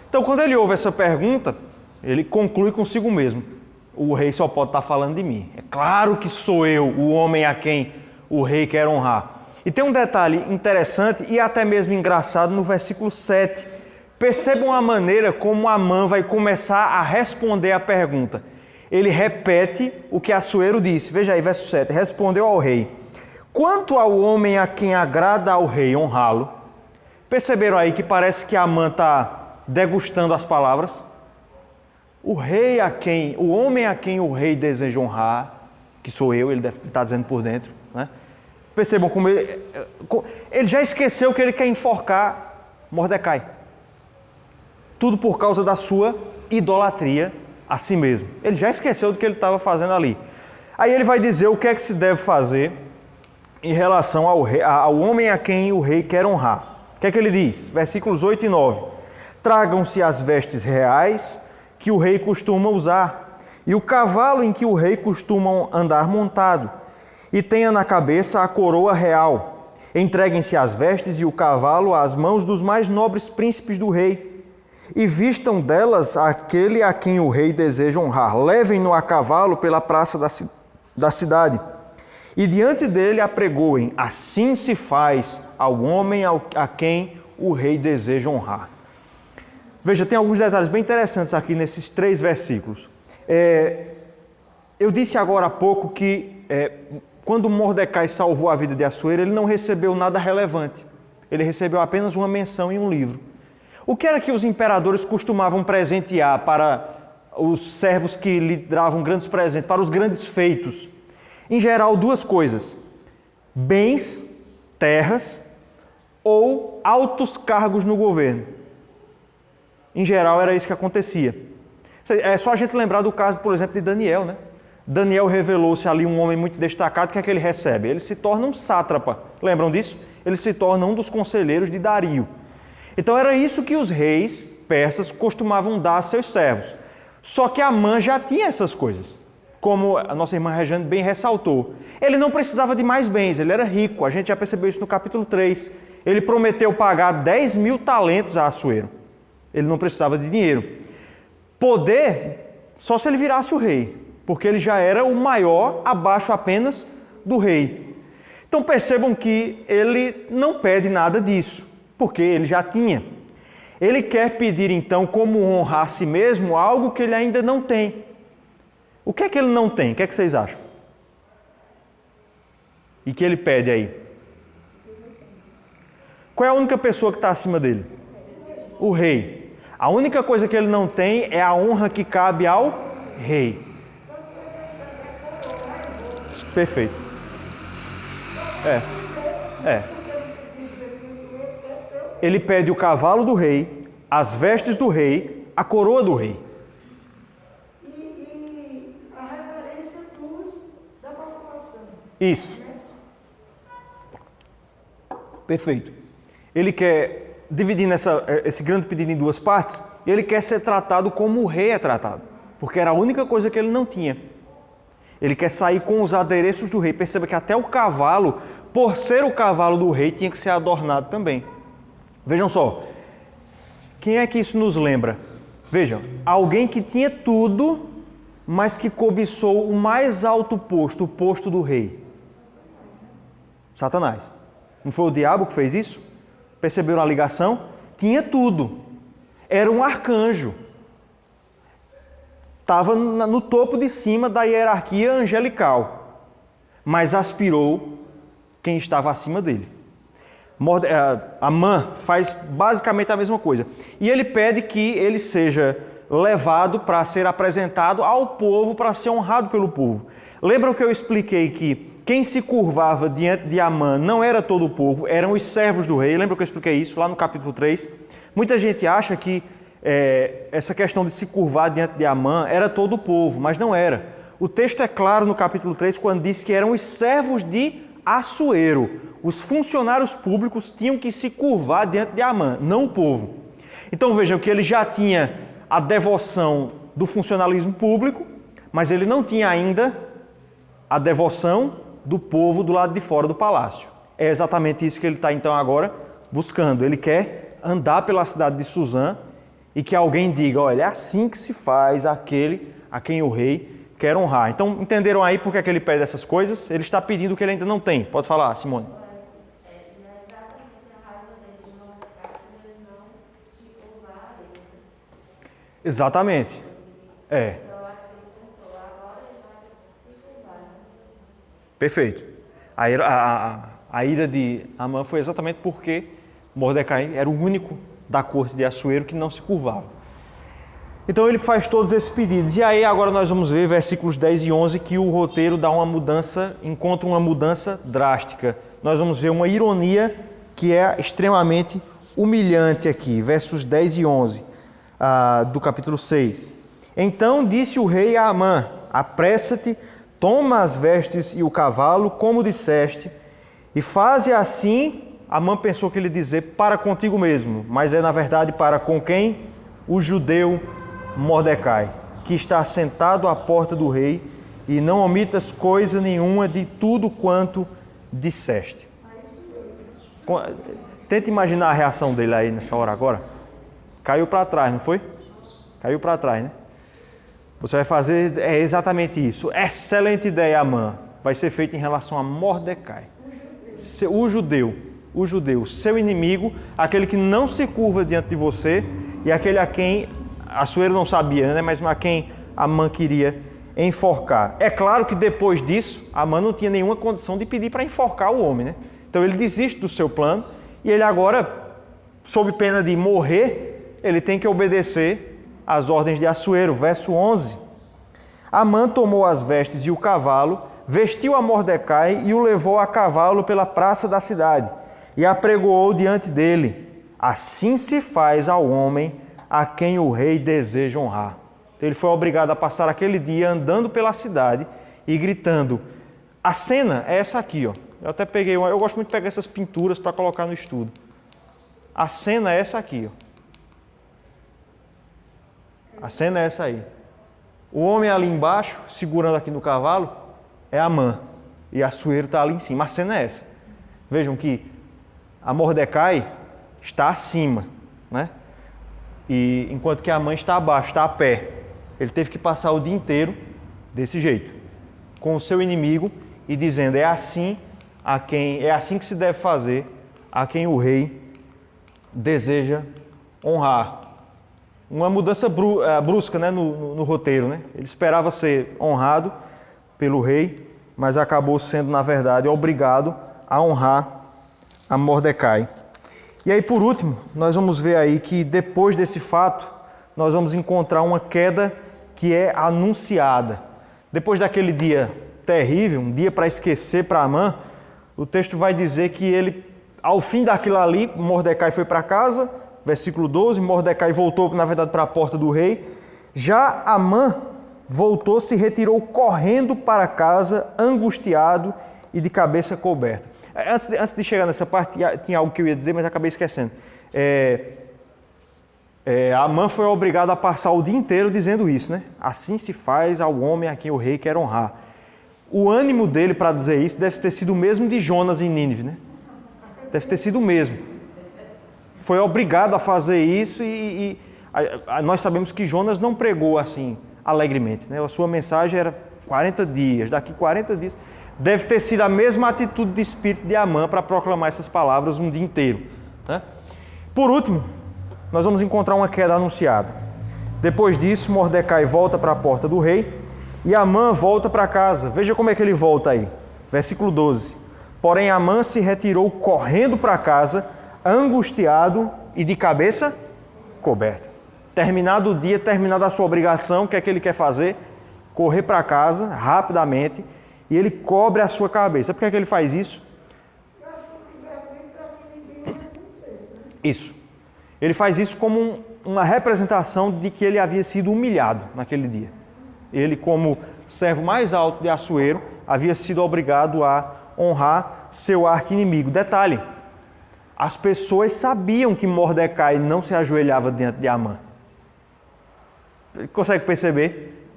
Speaker 1: Então, quando ele ouve essa pergunta, ele conclui consigo mesmo: o rei só pode estar falando de mim. É claro que sou eu, o homem a quem o rei quer honrar. E tem um detalhe interessante e até mesmo engraçado no versículo 7. Percebam a maneira como Amã vai começar a responder a pergunta. Ele repete o que Assuero disse. Veja aí, verso 7. Respondeu ao rei: quanto ao homem a quem agrada ao rei honrá-lo. Perceberam aí que parece que Amã está degustando as palavras? O homem a quem o rei deseja honrar, que sou eu, ele deve estar dizendo por dentro, né? Percebam como ele já esqueceu que ele quer enforcar Mordecai. Tudo por causa da sua idolatria a si mesmo. Ele já esqueceu do que ele estava fazendo ali. Aí ele vai dizer o que é que se deve fazer em relação ao homem a quem o rei quer honrar. O que é que ele diz? Versículos 8 e 9. Tragam-se as vestes reais que o rei costuma usar, e o cavalo em que o rei costuma andar montado, e tenha na cabeça a coroa real. Entreguem-se as vestes e o cavalo às mãos dos mais nobres príncipes do rei, e vistam delas aquele a quem o rei deseja honrar. Levem-no a cavalo pela praça da cidade, e diante dele apregoem: assim se faz ao homem a quem o rei deseja honrar. Veja, tem alguns detalhes bem interessantes aqui nesses 3 versículos. Eu disse agora há pouco que quando Mordecai salvou a vida de Assuero, ele não recebeu nada relevante. Ele recebeu apenas uma menção em um livro. O que era que os imperadores costumavam presentear para os servos que lhe davam grandes presentes, para os grandes feitos? Em geral, 2 coisas: bens, terras ou altos cargos no governo. Em geral, era isso que acontecia. É só a gente lembrar do caso, por exemplo, de Daniel, né? Daniel revelou-se ali um homem muito destacado. O que é que ele recebe? Ele se torna um sátrapa. Lembram disso? Ele se torna um dos conselheiros de Dario. Então era isso que os reis persas costumavam dar a seus servos. Só que Amã já tinha essas coisas. Como a nossa irmã Regiane bem ressaltou. Ele não precisava de mais bens, ele era rico. A gente já percebeu isso no capítulo 3. Ele prometeu pagar 10 mil talentos a Assuero. Ele não precisava de dinheiro. Poder, só se ele virasse o rei, porque ele já era o maior, abaixo apenas do rei. Então percebam que ele não pede nada disso, porque ele já tinha. Ele quer pedir então como honrar a si mesmo algo que ele ainda não tem. O que é que ele não tem? O que é que vocês acham? E que ele pede aí? Qual é a única pessoa que está acima dele? O rei. A única coisa que ele não tem é a honra que cabe ao rei. Perfeito. Ele pede o cavalo do rei, as vestes do rei, a coroa do rei.
Speaker 2: E a reverência da população.
Speaker 1: Isso. Perfeito. Ele quer dividir esse grande pedido em 2 partes, e ele quer ser tratado como o rei é tratado, porque era a única coisa que ele não tinha. Ele quer sair com os adereços do rei. Perceba que até o cavalo, por ser o cavalo do rei, tinha que ser adornado também. Vejam só, quem é que isso nos lembra? Vejam, alguém que tinha tudo, mas que cobiçou o mais alto posto, o posto do rei. Satanás. Não foi o diabo que fez isso? Perceberam a ligação? Tinha tudo. Era um arcanjo. Estava no topo de cima da hierarquia angelical, mas aspirou quem estava acima dele. Amã faz basicamente a mesma coisa. E ele pede que ele seja levado para ser apresentado ao povo, para ser honrado pelo povo. Lembram que eu expliquei que quem se curvava diante de Amã não era todo o povo, eram os servos do rei. Lembra que eu expliquei isso lá no capítulo 3? Muita gente acha que essa questão de se curvar diante de Amã era todo o povo, mas não era. O texto é claro no capítulo 3 quando diz que eram os servos de Assuero. Os funcionários públicos tinham que se curvar diante de Amã, não o povo. Então vejam que ele já tinha a devoção do funcionalismo público, mas ele não tinha ainda a devoção do povo do lado de fora do palácio. É exatamente isso que ele está então agora buscando. Ele quer andar pela cidade de Suzã e que alguém diga: olha, é assim que se faz aquele a quem o rei quer honrar. Então, entenderam aí por que é que ele pede essas coisas? Ele está pedindo o que ele ainda não tem. Pode falar, Simone. Exatamente. Perfeito. A ira de Amã foi exatamente porque Mordecai era o único da corte de Assuero que não se curvava. Então ele faz todos esses pedidos. E aí agora nós vamos ver versículos 10 e 11 que o roteiro dá uma mudança, encontra uma mudança drástica. Nós vamos ver uma ironia que é extremamente humilhante aqui. Versos 10 e 11 do capítulo 6. Então disse o rei a Amã: apressa-te, toma as vestes e o cavalo, como disseste, e faze assim. Amã pensou que ele dizer para contigo mesmo, mas é na verdade para com quem? O judeu Mordecai, que está sentado à porta do rei e não omitas coisa nenhuma de tudo quanto disseste. Tenta imaginar a reação dele aí nessa hora agora. Caiu para trás, não foi? Caiu para trás, né? Você vai fazer exatamente isso. Excelente ideia, Amã. Vai ser feito em relação a Mordecai. O judeu, seu inimigo, aquele que não se curva diante de você e aquele a quem Assuero não sabia, né? Mas a quem Amã queria enforcar. É claro que depois disso, Amã não tinha nenhuma condição de pedir para enforcar o homem, né? Então ele desiste do seu plano e ele agora, sob pena de morrer, ele tem que obedecer às ordens de Assuero. Verso 11. Amã tomou as vestes e o cavalo, vestiu a Mordecai e o levou a cavalo pela praça da cidade e apregoou diante dele. Assim se faz ao homem a quem o rei deseja honrar. Então ele foi obrigado a passar aquele dia andando pela cidade e gritando. A cena é essa aqui, ó. Eu até peguei eu gosto muito de pegar essas pinturas para colocar no estudo. A cena é essa aqui, ó. A cena é essa aí. O homem ali embaixo, segurando aqui no cavalo, é Amã. E Assuero está ali em cima. A cena é essa. Vejam que a Mordecai está acima, né? E enquanto que Amã está abaixo, está a pé. Ele teve que passar o dia inteiro desse jeito, com o seu inimigo e dizendo: é assim que se deve fazer a quem o rei deseja honrar. Uma mudança brusca, né, no roteiro, né? Ele esperava ser honrado pelo rei, mas acabou sendo, na verdade, obrigado a honrar a Mordecai. E aí, por último, nós vamos ver aí que depois desse fato, nós vamos encontrar uma queda que é anunciada. Depois daquele dia terrível, um dia para esquecer para Amã, o texto vai dizer que ele, ao fim daquilo ali, Mordecai foi para casa, versículo 12, Mordecai voltou, na verdade, para a porta do rei. Já Amã voltou, se retirou correndo para casa, angustiado e de cabeça coberta. Antes de chegar nessa parte, tinha algo que eu ia dizer, mas acabei esquecendo. Amã foi obrigado a passar o dia inteiro dizendo isso, né? Assim se faz ao homem a quem o rei quer honrar. O ânimo dele para dizer isso deve ter sido o mesmo de Jonas em Nínive, né? Deve ter sido o mesmo. Foi obrigado a fazer isso e nós sabemos que Jonas não pregou assim alegremente, né? A sua mensagem era 40 dias, daqui 40 dias. Deve ter sido a mesma atitude de espírito de Amã para proclamar essas palavras um dia inteiro, né? Por último, nós vamos encontrar uma queda anunciada. Depois disso, Mordecai volta para a porta do rei e Amã volta para casa. Veja como é que ele volta aí. Versículo 12. Porém, Amã se retirou correndo para casa, angustiado e de cabeça coberta. Terminado o dia, terminada a sua obrigação, o que é que ele quer fazer? Correr para casa rapidamente e ele cobre a sua cabeça. Por que é que ele faz isso? Isso. Ele faz isso como uma representação de que ele havia sido humilhado naquele dia. Ele, como servo mais alto de Assuero, havia sido obrigado a honrar seu arqui-inimigo. Detalhe, as pessoas sabiam que Mordecai não se ajoelhava diante de Amã. Consegue perceber?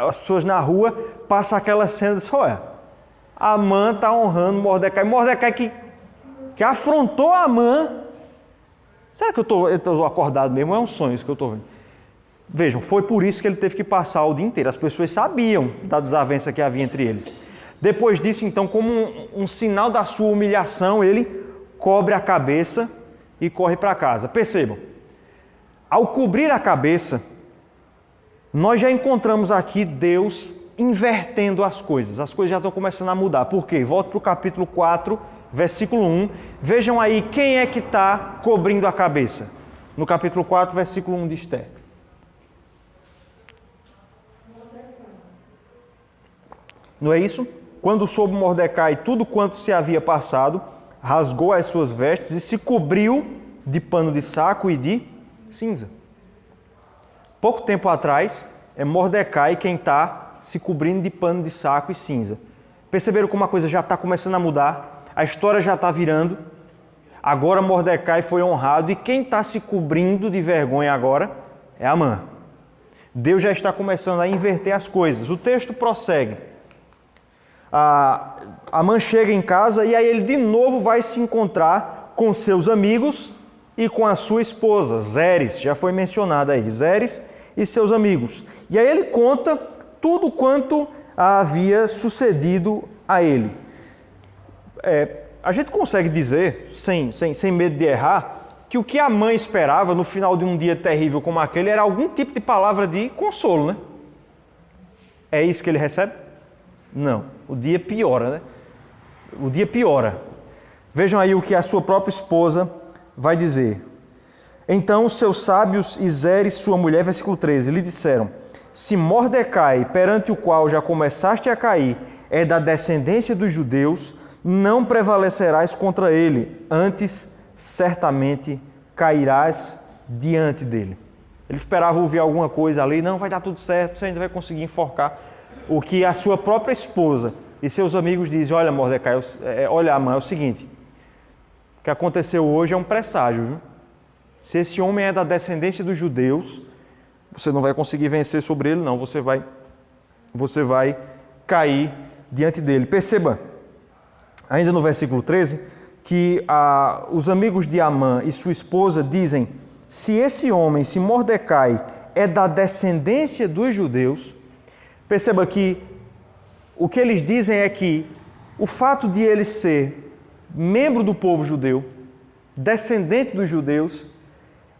Speaker 1: As pessoas na rua passam aquela cena e dizem: olha, Amã está honrando Mordecai. Mordecai que afrontou Amã. Será que eu estou acordado mesmo? É um sonho isso que eu estou vendo. Vejam, foi por isso que ele teve que passar o dia inteiro. As pessoas sabiam da desavença que havia entre eles. Depois disso, então, como um sinal da sua humilhação, ele cobre a cabeça e corre para casa. Percebam, ao cobrir a cabeça, nós já encontramos aqui Deus invertendo as coisas. As coisas já estão começando a mudar. Por quê? Volto para o capítulo 4, versículo 1. Vejam aí quem é que está cobrindo a cabeça. No capítulo 4, versículo 1 de Esther. Não é isso? Quando soube Mordecai tudo quanto se havia passado, rasgou as suas vestes e se cobriu de pano de saco e de cinza. Pouco tempo atrás, é Mordecai quem está se cobrindo de pano de saco e cinza. Perceberam como a coisa já está começando a mudar? A história já está virando. Agora Mordecai foi honrado e quem está se cobrindo de vergonha agora é Amã. Deus já está começando a inverter as coisas. O texto prossegue. Amã chega em casa e aí ele de novo vai se encontrar com seus amigos e com a sua esposa, Zeres, já foi mencionada aí, Zeres e seus amigos. E aí ele conta tudo quanto havia sucedido a ele. A gente consegue dizer, sem medo de errar, que o que a mãe esperava no final de um dia terrível como aquele era algum tipo de palavra de consolo, né? É isso que ele recebe? Não. O dia piora, né? O dia piora. Vejam aí o que a sua própria esposa vai dizer. Então os seus sábios e Zeres, sua mulher, versículo 13, lhe disseram: se Mordecai, perante o qual já começaste a cair, é da descendência dos judeus, não prevalecerás contra ele, antes certamente cairás diante dele. Ele esperava ouvir alguma coisa ali, não, vai dar tudo certo, você ainda vai conseguir enforcar. O que a sua própria esposa e seus amigos dizem: olha, Mordecai, olha, Amã, é o seguinte, o que aconteceu hoje é um presságio, viu? Se esse homem é da descendência dos judeus, você não vai conseguir vencer sobre ele, não, você vai cair diante dele. Perceba, ainda no versículo 13, que os amigos de Amã e sua esposa dizem: se esse homem, se Mordecai, é da descendência dos judeus. Perceba que o que eles dizem é que o fato de ele ser membro do povo judeu, descendente dos judeus,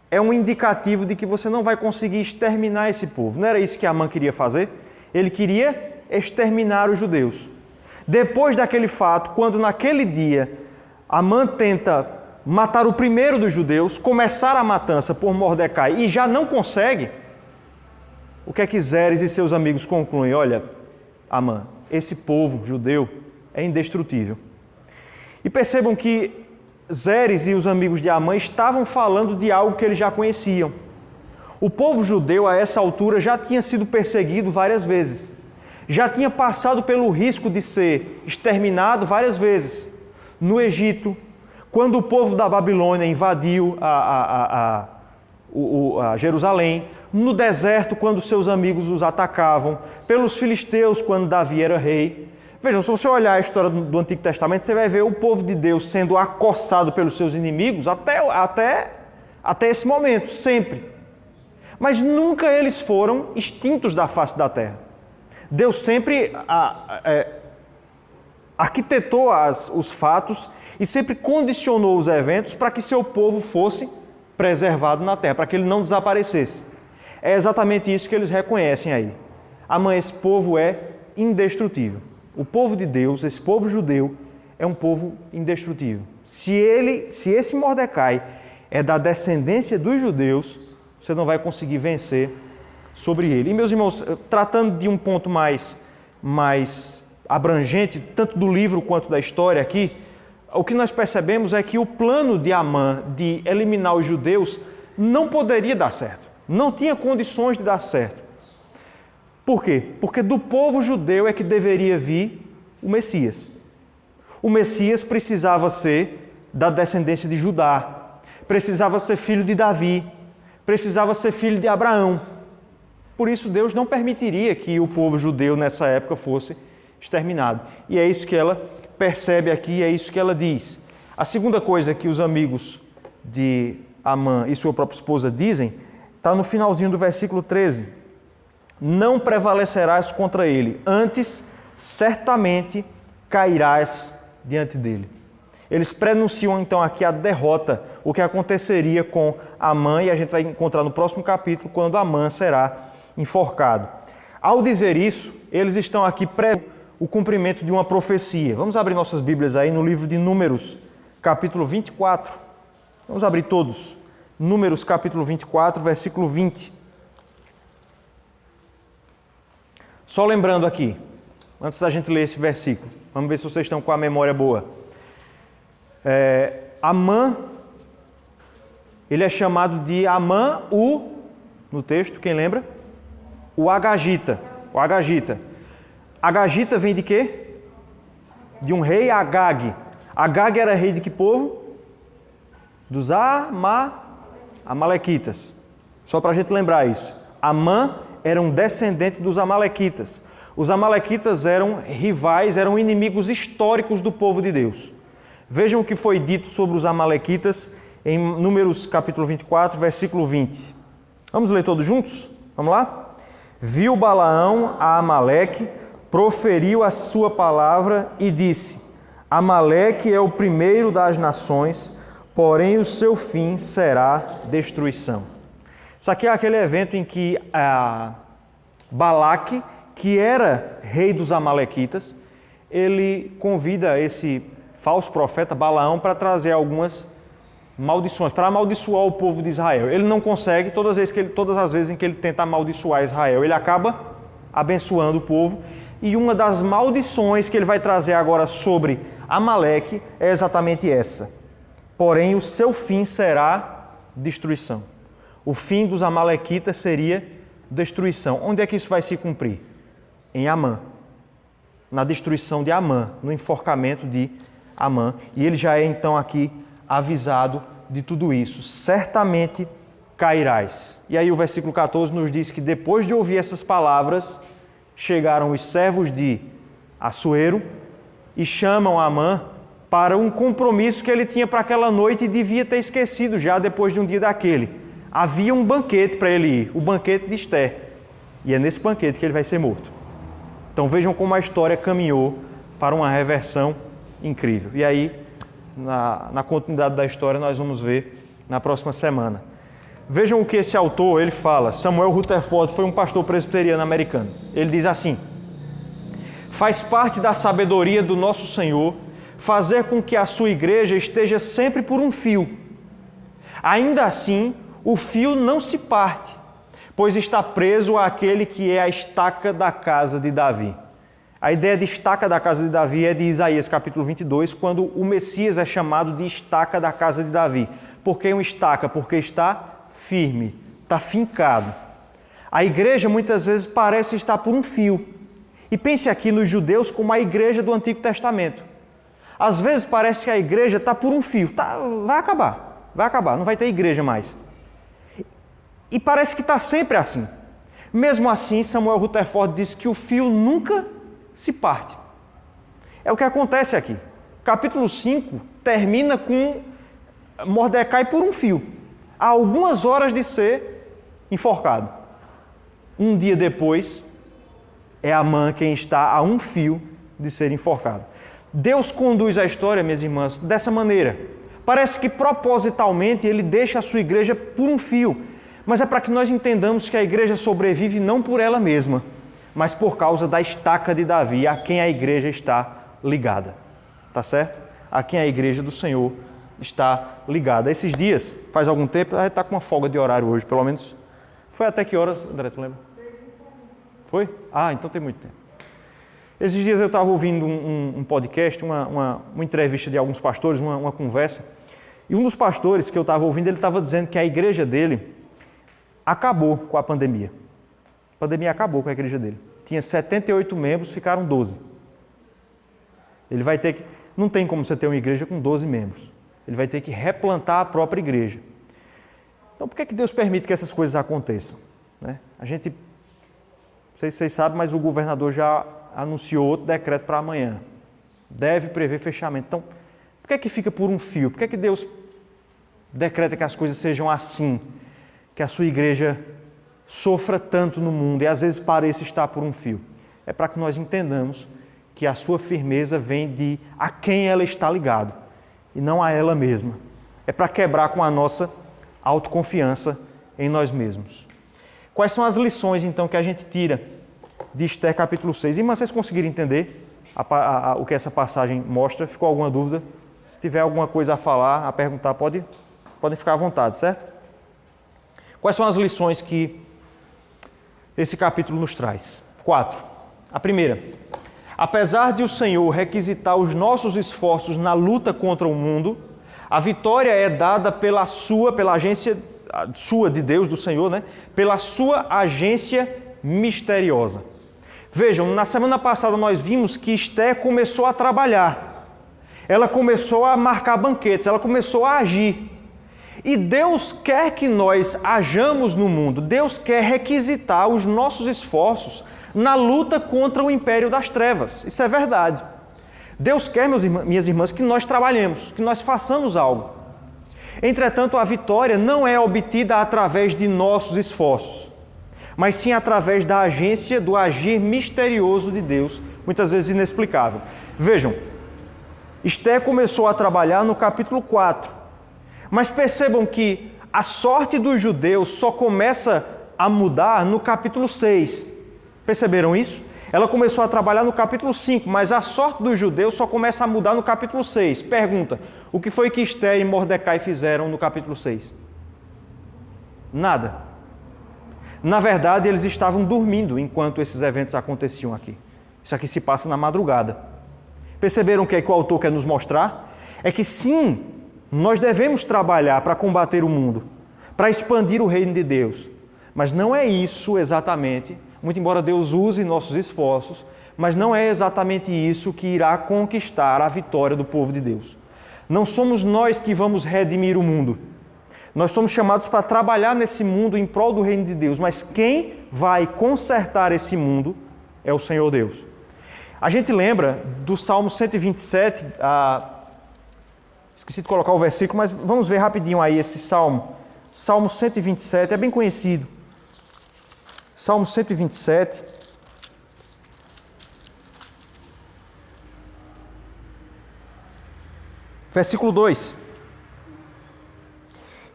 Speaker 1: é um indicativo de que você não vai conseguir exterminar esse povo. Não era isso que Amã queria fazer? Ele queria exterminar os judeus. Depois daquele fato, quando naquele dia Amã tenta matar o primeiro dos judeus, começar a matança por Mordecai e já não consegue, o que é que Zeres e seus amigos concluem? Olha, Amã, esse povo judeu é indestrutível. E percebam que Zeres e os amigos de Amã estavam falando de algo que eles já conheciam. O povo judeu, a essa altura, já tinha sido perseguido várias vezes. Já tinha passado pelo risco de ser exterminado várias vezes. No Egito, quando o povo da Babilônia invadiu a Jerusalém, no deserto, quando seus amigos os atacavam, pelos filisteus, quando Davi era rei. Vejam, se você olhar a história do Antigo Testamento, você vai ver o povo de Deus sendo acossado pelos seus inimigos até esse momento, sempre. Mas nunca eles foram extintos da face da terra. Deus sempre arquitetou os fatos e sempre condicionou os eventos para que seu povo fosse preservado na terra, para que ele não desaparecesse. É exatamente isso que eles reconhecem aí. Amã, esse povo é indestrutível. O povo de Deus, esse povo judeu, é um povo indestrutível. Se esse Mordecai é da descendência dos judeus, você não vai conseguir vencer sobre ele. E, meus irmãos, tratando de um ponto mais abrangente, tanto do livro quanto da história aqui, o que nós percebemos é que o plano de Amã de eliminar os judeus não poderia dar certo. Não tinha condições de dar certo. Por quê? Porque do povo judeu é que deveria vir o Messias. O Messias precisava ser da descendência de Judá, precisava ser filho de Davi, precisava ser filho de Abraão. Por isso Deus não permitiria que o povo judeu nessa época fosse exterminado. E é isso que ela percebe aqui, é isso que ela diz. A segunda coisa que os amigos de Amã e sua própria esposa dizem está no finalzinho do versículo 13. Não prevalecerás contra ele, antes certamente cairás diante dele. Eles prenunciam então aqui a derrota, o que aconteceria com Amã, e a gente vai encontrar no próximo capítulo, quando Amã será enforcado. Ao dizer isso, eles estão aqui o cumprimento de uma profecia. Vamos abrir nossas Bíblias aí no livro de Números, capítulo 24. Vamos abrir todos. Números, capítulo 24, versículo 20. Só lembrando aqui, antes da gente ler esse versículo, vamos ver se vocês estão com a memória boa. Amã, ele é chamado de Amã, no texto, quem lembra? O Agagita. Agagita vem de quê? De um rei Agag. Agag era rei de que povo? Dos Amalequitas. Só para a gente lembrar isso. Amã eram descendentes dos amalequitas. Os amalequitas eram rivais, eram inimigos históricos do povo de Deus. Vejam o que foi dito sobre os amalequitas em Números capítulo 24, versículo 20. Vamos ler todos juntos? Vamos lá? Viu Balaão a Amaleque, proferiu a sua palavra e disse: Amaleque é o primeiro das nações, porém o seu fim será destruição. Isso aqui é aquele evento em que Balaque, que era rei dos amalequitas, ele convida esse falso profeta Balaão para trazer algumas maldições, para amaldiçoar o povo de Israel. Ele não consegue, todas as vezes em que ele tenta amaldiçoar Israel, ele acaba abençoando o povo. E uma das maldições que ele vai trazer agora sobre Amaleque é exatamente essa. Porém, o seu fim será destruição. O fim dos amalequitas seria destruição. Onde é que isso vai se cumprir? Em Amã. Na destruição de Amã, no enforcamento de Amã. E ele já é então aqui avisado de tudo isso. Certamente cairás. E aí o versículo 14 nos diz que depois de ouvir essas palavras, chegaram os servos de Assuero e chamam Amã para um compromisso que ele tinha para aquela noite e devia ter esquecido já depois de um dia daquele. Havia um banquete para ele ir, o banquete de Ester. E é nesse banquete que ele vai ser morto. Então vejam como a história caminhou para uma reversão incrível. E aí, na continuidade da história, nós vamos ver na próxima semana. Vejam o que esse autor ele fala. Samuel Rutherford foi um pastor presbiteriano americano. Ele diz assim: faz parte da sabedoria do nosso Senhor fazer com que a sua igreja esteja sempre por um fio. Ainda assim, o fio não se parte, pois está preso àquele que é a estaca da casa de Davi. A ideia de estaca da casa de Davi é de Isaías capítulo 22, quando o Messias é chamado de estaca da casa de Davi. Por que uma estaca? Porque está firme, está fincado. A igreja muitas vezes parece estar por um fio. E pense aqui nos judeus como a igreja do Antigo Testamento. Às vezes parece que a igreja está por um fio. Vai acabar, não vai ter igreja mais. E parece que está sempre assim. Mesmo assim, Samuel Rutherford diz que o fio nunca se parte. É o que acontece aqui. Capítulo 5 termina com Mordecai por um fio. Há algumas horas de ser enforcado. Um dia depois, é Amã quem está a um fio de ser enforcado. Deus conduz a história, minhas irmãs, dessa maneira. Parece que propositalmente ele deixa a sua igreja por um fio. Mas é para que nós entendamos que a igreja sobrevive não por ela mesma, mas por causa da estaca de Davi, a quem a igreja está ligada. Tá certo? A quem a igreja do Senhor está ligada. Esses dias, faz algum tempo, a gente está com uma folga de horário hoje, pelo menos. Foi até que horas, André, tu lembra? Foi? Ah, então tem muito tempo. Esses dias eu estava ouvindo um podcast, uma entrevista de alguns pastores, uma conversa, e um dos pastores que eu estava ouvindo, ele estava dizendo que a igreja dele acabou com a pandemia. A pandemia acabou com a igreja dele. Tinha 78 membros, ficaram 12. Ele vai ter que... Não tem como você ter uma igreja com 12 membros. Ele vai ter que replantar a própria igreja. Então, por que Deus permite que essas coisas aconteçam? Né? A gente... Não sei se vocês sabem, mas o governador já anunciou outro decreto para amanhã. Deve prever fechamento. Então, por que fica por um fio? Por que Deus decreta que as coisas sejam assim? Que a sua igreja sofra tanto no mundo e às vezes pareça estar por um fio. É para que nós entendamos que a sua firmeza vem de a quem ela está ligada e não a ela mesma. É para quebrar com a nossa autoconfiança em nós mesmos. Quais são as lições então que a gente tira de Ester capítulo 6? Irmãs, vocês conseguiram entender o que essa passagem mostra? Ficou alguma dúvida? Se tiver alguma coisa a falar, a perguntar, podem ficar à vontade, certo? Quais são as lições que esse capítulo nos traz? 4. A primeira, apesar de o Senhor requisitar os nossos esforços na luta contra o mundo, a vitória é dada pela agência sua de Deus, do Senhor, né? Pela sua agência misteriosa. Vejam, na semana passada nós vimos que Ester começou a trabalhar. Ela começou a marcar banquetes, ela começou a agir. E Deus quer que nós hajamos no mundo, Deus quer requisitar os nossos esforços na luta contra o império das trevas. Isso é verdade. Deus quer, minhas irmãs, que nós trabalhemos, que nós façamos algo. Entretanto, a vitória não é obtida através de nossos esforços, mas sim através da agência, do agir misterioso de Deus, muitas vezes inexplicável. Vejam, Esther começou a trabalhar no capítulo 4, mas percebam que a sorte dos judeus só começa a mudar no capítulo 6. Perceberam isso? Ela começou a trabalhar no capítulo 5, mas a sorte dos judeus só começa a mudar no capítulo 6. Pergunta, o que foi que Esther e Mordecai fizeram no capítulo 6? Nada. Na verdade, eles estavam dormindo enquanto esses eventos aconteciam aqui. Isso aqui se passa na madrugada. Perceberam o que é que o autor quer nos mostrar? É que sim, nós devemos trabalhar para combater o mundo, para expandir o reino de Deus. Mas não é isso exatamente, muito embora Deus use nossos esforços, mas não é exatamente isso que irá conquistar a vitória do povo de Deus. Não somos nós que vamos redimir o mundo. Nós somos chamados para trabalhar nesse mundo em prol do reino de Deus, mas quem vai consertar esse mundo é o Senhor Deus. A gente lembra do Salmo 127, esqueci de colocar o versículo, mas vamos ver rapidinho aí esse Salmo. Salmo 127, é bem conhecido. Salmo 127. Versículo 2.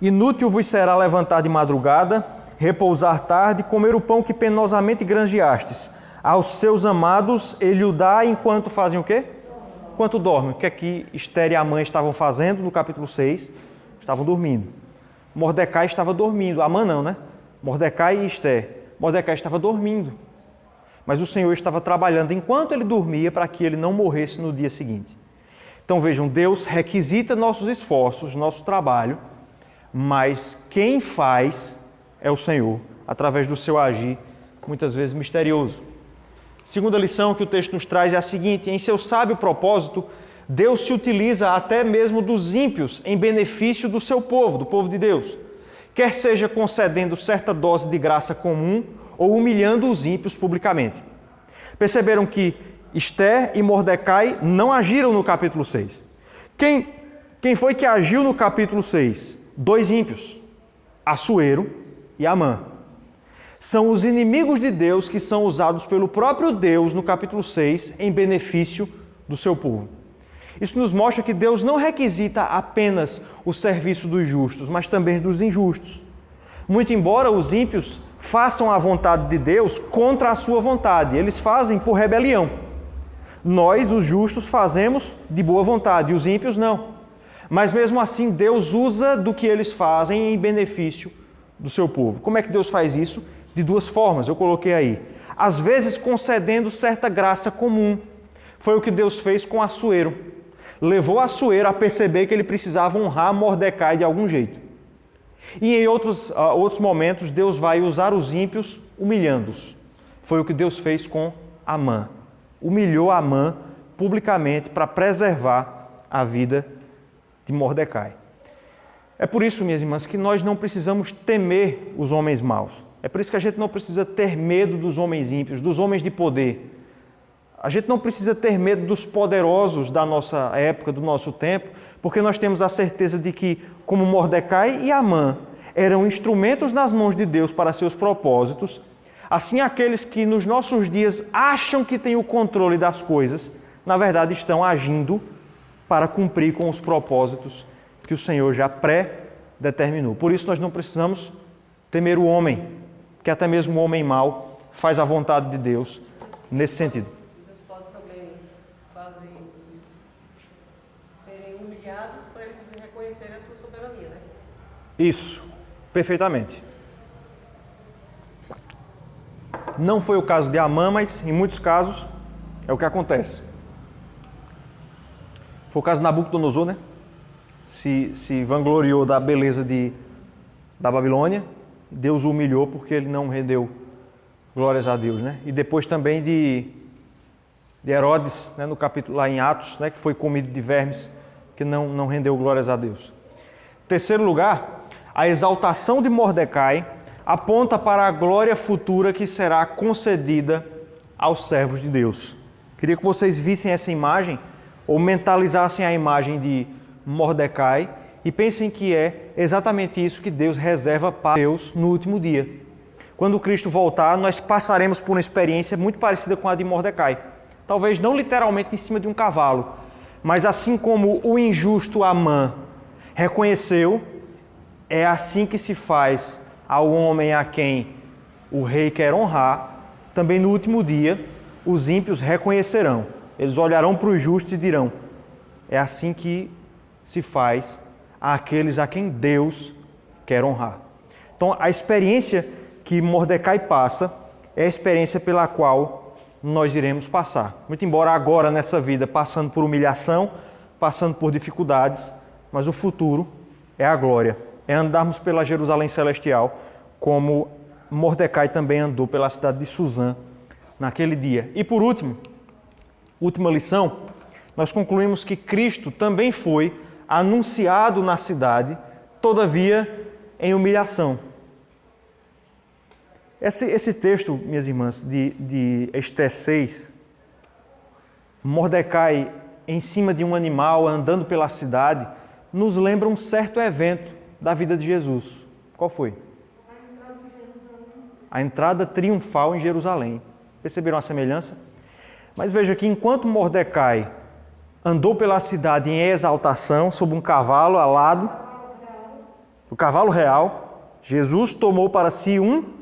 Speaker 1: Inútil vos será levantar de madrugada, repousar tarde, comer o pão que penosamente granjeastes. Aos seus amados ele o dá enquanto fazem o quê? Enquanto dormem. O que é que Esther e a mãe estavam fazendo no capítulo 6? Estavam dormindo. Mordecai estava dormindo. Amã não, né? Mordecai e Esther. Mordecai estava dormindo. Mas o Senhor estava trabalhando enquanto ele dormia para que ele não morresse no dia seguinte. Então vejam, Deus requisita nossos esforços, nosso trabalho, mas quem faz é o Senhor, através do seu agir, muitas vezes misterioso. Segunda lição que o texto nos traz é a seguinte: em seu sábio propósito, Deus se utiliza até mesmo dos ímpios em benefício do seu povo, do povo de Deus. Quer seja concedendo certa dose de graça comum ou humilhando os ímpios publicamente. Perceberam que Esther e Mordecai não agiram no capítulo 6. Quem foi que agiu no capítulo 6? 2 ímpios, Assuero e Amã. São os inimigos de Deus que são usados pelo próprio Deus no capítulo 6 em benefício do seu povo. Isso nos mostra que Deus não requisita apenas o serviço dos justos, mas também dos injustos. Muito embora os ímpios façam a vontade de Deus contra a sua vontade, eles fazem por rebelião. Nós, os justos, fazemos de boa vontade, e os ímpios não. Mas mesmo assim, Deus usa do que eles fazem em benefício do seu povo. Como é que Deus faz isso? De 2 formas, eu coloquei aí. Às vezes concedendo certa graça comum. Foi o que Deus fez com Assuero. Levou Assuero a perceber que ele precisava honrar Mordecai de algum jeito. E em outros momentos, Deus vai usar os ímpios humilhando-os. Foi o que Deus fez com Amã. Humilhou Amã publicamente para preservar a vida de Mordecai. É por isso, minhas irmãs, que nós não precisamos temer os homens maus. É por isso que a gente não precisa ter medo dos homens ímpios, dos homens de poder. A gente não precisa ter medo dos poderosos da nossa época, do nosso tempo, porque nós temos a certeza de que, como Mordecai e Amã eram instrumentos nas mãos de Deus para seus propósitos, assim aqueles que nos nossos dias acham que têm o controle das coisas, na verdade estão agindo para cumprir com os propósitos que o Senhor já pré-determinou. Por isso nós não precisamos temer o homem, que até mesmo o homem mau faz a vontade de Deus nesse sentido.
Speaker 3: Deus pode também fazer eles serem humilhados para eles reconhecerem a sua soberania, né?
Speaker 1: Isso, perfeitamente. Não foi o caso de Amã, mas em muitos casos é o que acontece. Foi o caso de Nabucodonosor, né? Se vangloriou da beleza da Babilônia, Deus o humilhou porque ele não rendeu glórias a Deus, né? E depois também de Herodes, né, no capítulo lá em Atos, né, que foi comido de vermes, que não rendeu glórias a Deus. Terceiro lugar, a exaltação de Mordecai aponta para a glória futura que será concedida aos servos de Deus. Queria que vocês vissem essa imagem, ou mentalizassem a imagem de Mordecai, e pensem que é exatamente isso que Deus reserva para Deus no último dia. Quando Cristo voltar, nós passaremos por uma experiência muito parecida com a de Mordecai. Talvez não literalmente em cima de um cavalo, mas assim como o injusto Amã reconheceu, é assim que se faz ao homem a quem o rei quer honrar. Também no último dia, os ímpios reconhecerão. Eles olharão para os justos e dirão: é assim que se faz àqueles a quem Deus quer honrar. Então, a experiência que Mordecai passa é a experiência pela qual nós iremos passar. Muito embora agora nessa vida passando por humilhação, passando por dificuldades, mas o futuro é a glória. É andarmos pela Jerusalém Celestial, como Mordecai também andou pela cidade de Suzã naquele dia. E por último, última lição, nós concluímos que Cristo também foi anunciado na cidade, todavia em humilhação. Esse texto, minhas irmãs, de Ester 6, Mordecai em cima de um animal andando pela cidade, nos lembra um certo evento da vida de Jesus. Qual foi? A entrada triunfal em Jerusalém. Perceberam a semelhança? Mas veja que enquanto Mordecai andou pela cidade em exaltação, sob um cavalo alado, o cavalo real, Jesus tomou para si um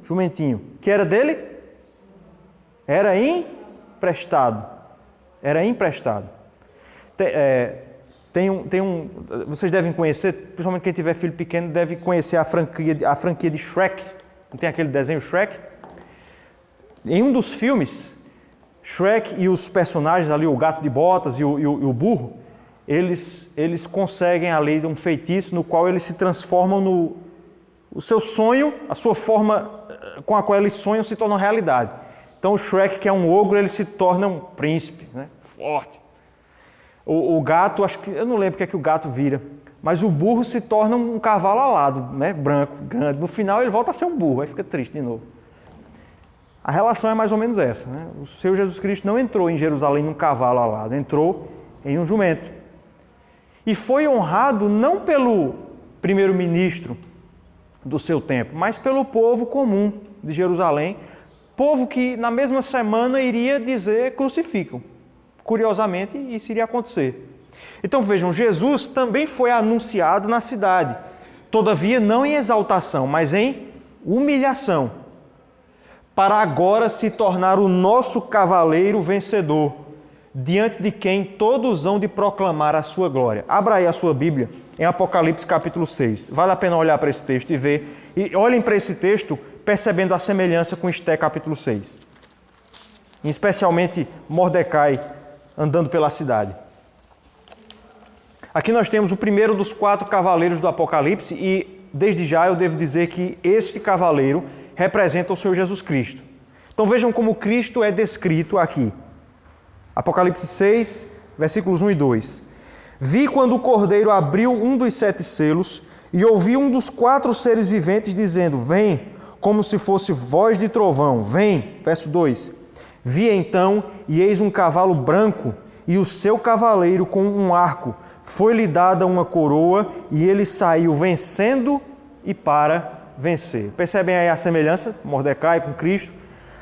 Speaker 1: jumentinho. Que era dele? Era emprestado. Era emprestado. Vocês devem conhecer, principalmente quem tiver filho pequeno, deve conhecer a franquia de Shrek. Não tem aquele desenho Shrek? Em um dos filmes, Shrek e os personagens ali, o gato de botas e o burro, eles conseguem ali um feitiço no qual eles se transformam no... O seu sonho, a sua forma com a qual eles sonham se torna realidade. Então o Shrek, que é um ogro, ele se torna um príncipe, né? Forte. O gato, acho que eu não lembro o que o gato vira, mas o burro se torna um cavalo alado, né? Branco, grande. No final ele volta a ser um burro, aí fica triste de novo. A relação é mais ou menos essa, né? O Senhor Jesus Cristo não entrou em Jerusalém num cavalo alado, entrou em um jumento. E foi honrado não pelo primeiro-ministro do seu tempo, mas pelo povo comum de Jerusalém, povo que na mesma semana iria dizer crucificam. Curiosamente, isso iria acontecer. Então vejam, Jesus também foi anunciado na cidade, todavia não em exaltação, mas em humilhação, para agora se tornar o nosso cavaleiro vencedor, diante de quem todos hão de proclamar a sua glória. Abra aí a sua Bíblia em Apocalipse capítulo 6. Vale a pena olhar para esse texto e ver. E olhem para esse texto percebendo a semelhança com Ester capítulo 6. Especialmente Mordecai andando pela cidade. Aqui nós temos o primeiro dos 4 cavaleiros do Apocalipse e desde já eu devo dizer que este cavaleiro representa o Senhor Jesus Cristo. Então vejam como Cristo é descrito aqui. Apocalipse 6, versículos 1 e 2. Vi quando o Cordeiro abriu um dos 7 selos e ouvi um dos 4 seres viventes dizendo: vem, como se fosse voz de trovão, vem. Verso 2. Vi então, e eis um cavalo branco, e o seu cavaleiro com um arco. Foi-lhe dada uma coroa, e ele saiu vencendo e para vencer. Percebem aí a semelhança? Mordecai com Cristo.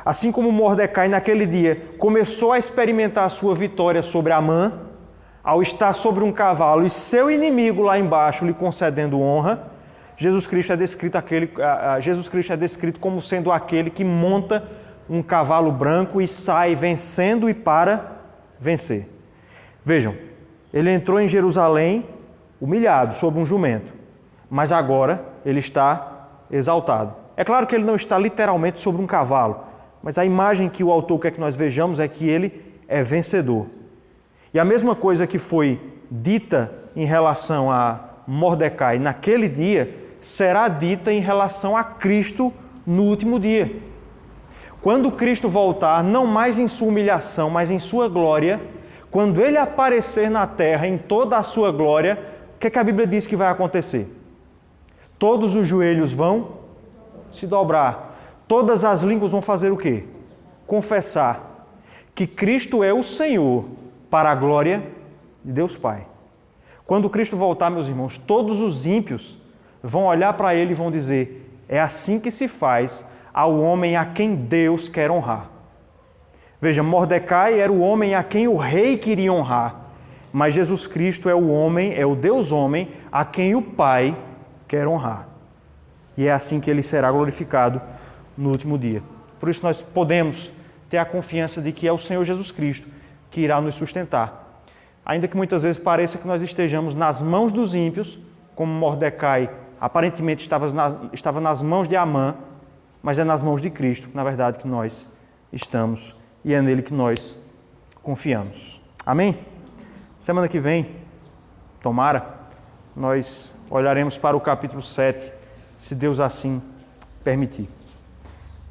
Speaker 1: Assim como Mordecai naquele dia começou a experimentar a sua vitória sobre Amã, ao estar sobre um cavalo e seu inimigo lá embaixo lhe concedendo honra, Jesus Cristo é descrito como sendo aquele que monta um cavalo branco e sai vencendo e para vencer. Vejam, ele entrou em Jerusalém humilhado, sob um jumento, mas agora ele está exaltado. É claro que ele não está literalmente sobre um cavalo, mas a imagem que o autor quer que nós vejamos é que ele é vencedor. E a mesma coisa que foi dita em relação a Mordecai naquele dia, será dita em relação a Cristo no último dia. Quando Cristo voltar, não mais em sua humilhação, mas em sua glória, quando ele aparecer na terra em toda a sua glória, que é que a Bíblia diz que vai acontecer? Todos os joelhos vão se dobrar. Todas as línguas vão fazer o quê? Confessar que Cristo é o Senhor para a glória de Deus Pai. Quando Cristo voltar, meus irmãos, todos os ímpios vão olhar para Ele e vão dizer: é assim que se faz ao homem a quem Deus quer honrar. Veja, Mordecai era o homem a quem o rei queria honrar, mas Jesus Cristo é o homem, é o Deus homem a quem o Pai quer honrar. E é assim que Ele será glorificado no último dia. Por isso nós podemos ter a confiança de que é o Senhor Jesus Cristo que irá nos sustentar. Ainda que muitas vezes pareça que nós estejamos nas mãos dos ímpios, como Mordecai aparentemente estava nas mãos de Amã, mas é nas mãos de Cristo, na verdade, que nós estamos e é nele que nós confiamos. Amém? Semana que vem, tomara, nós olharemos para o capítulo 7, se Deus assim permitir.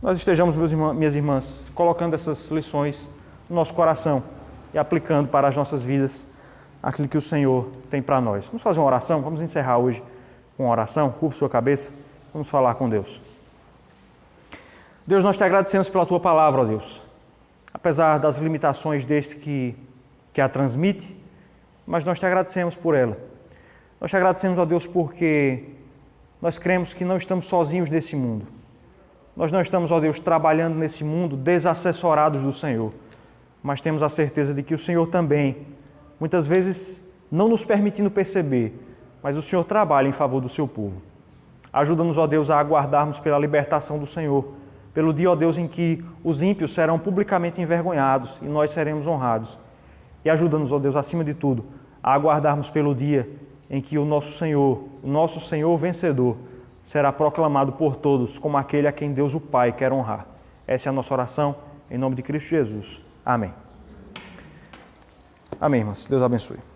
Speaker 1: Nós estejamos, minhas irmãs, colocando essas lições no nosso coração e aplicando para as nossas vidas aquilo que o Senhor tem para nós. Vamos fazer uma oração? Vamos encerrar hoje com uma oração? Curva sua cabeça. Vamos falar com Deus. Deus, nós te agradecemos pela Tua palavra, ó Deus. Apesar das limitações deste que a transmite, mas nós te agradecemos por ela. Nós te agradecemos, ó Deus, porque nós cremos que não estamos sozinhos nesse mundo. Nós não estamos, ó Deus, trabalhando nesse mundo desassessorados do Senhor, mas temos a certeza de que o Senhor também, muitas vezes não nos permitindo perceber, mas o Senhor trabalha em favor do seu povo. Ajuda-nos, ó Deus, a aguardarmos pela libertação do Senhor, pelo dia, ó Deus, em que os ímpios serão publicamente envergonhados e nós seremos honrados. E ajuda-nos, ó Deus, acima de tudo, a aguardarmos pelo dia em que o nosso Senhor vencedor, será proclamado por todos como aquele a quem Deus o Pai quer honrar. Essa é a nossa oração, em nome de Cristo Jesus. Amém. Amém, irmãos. Deus abençoe.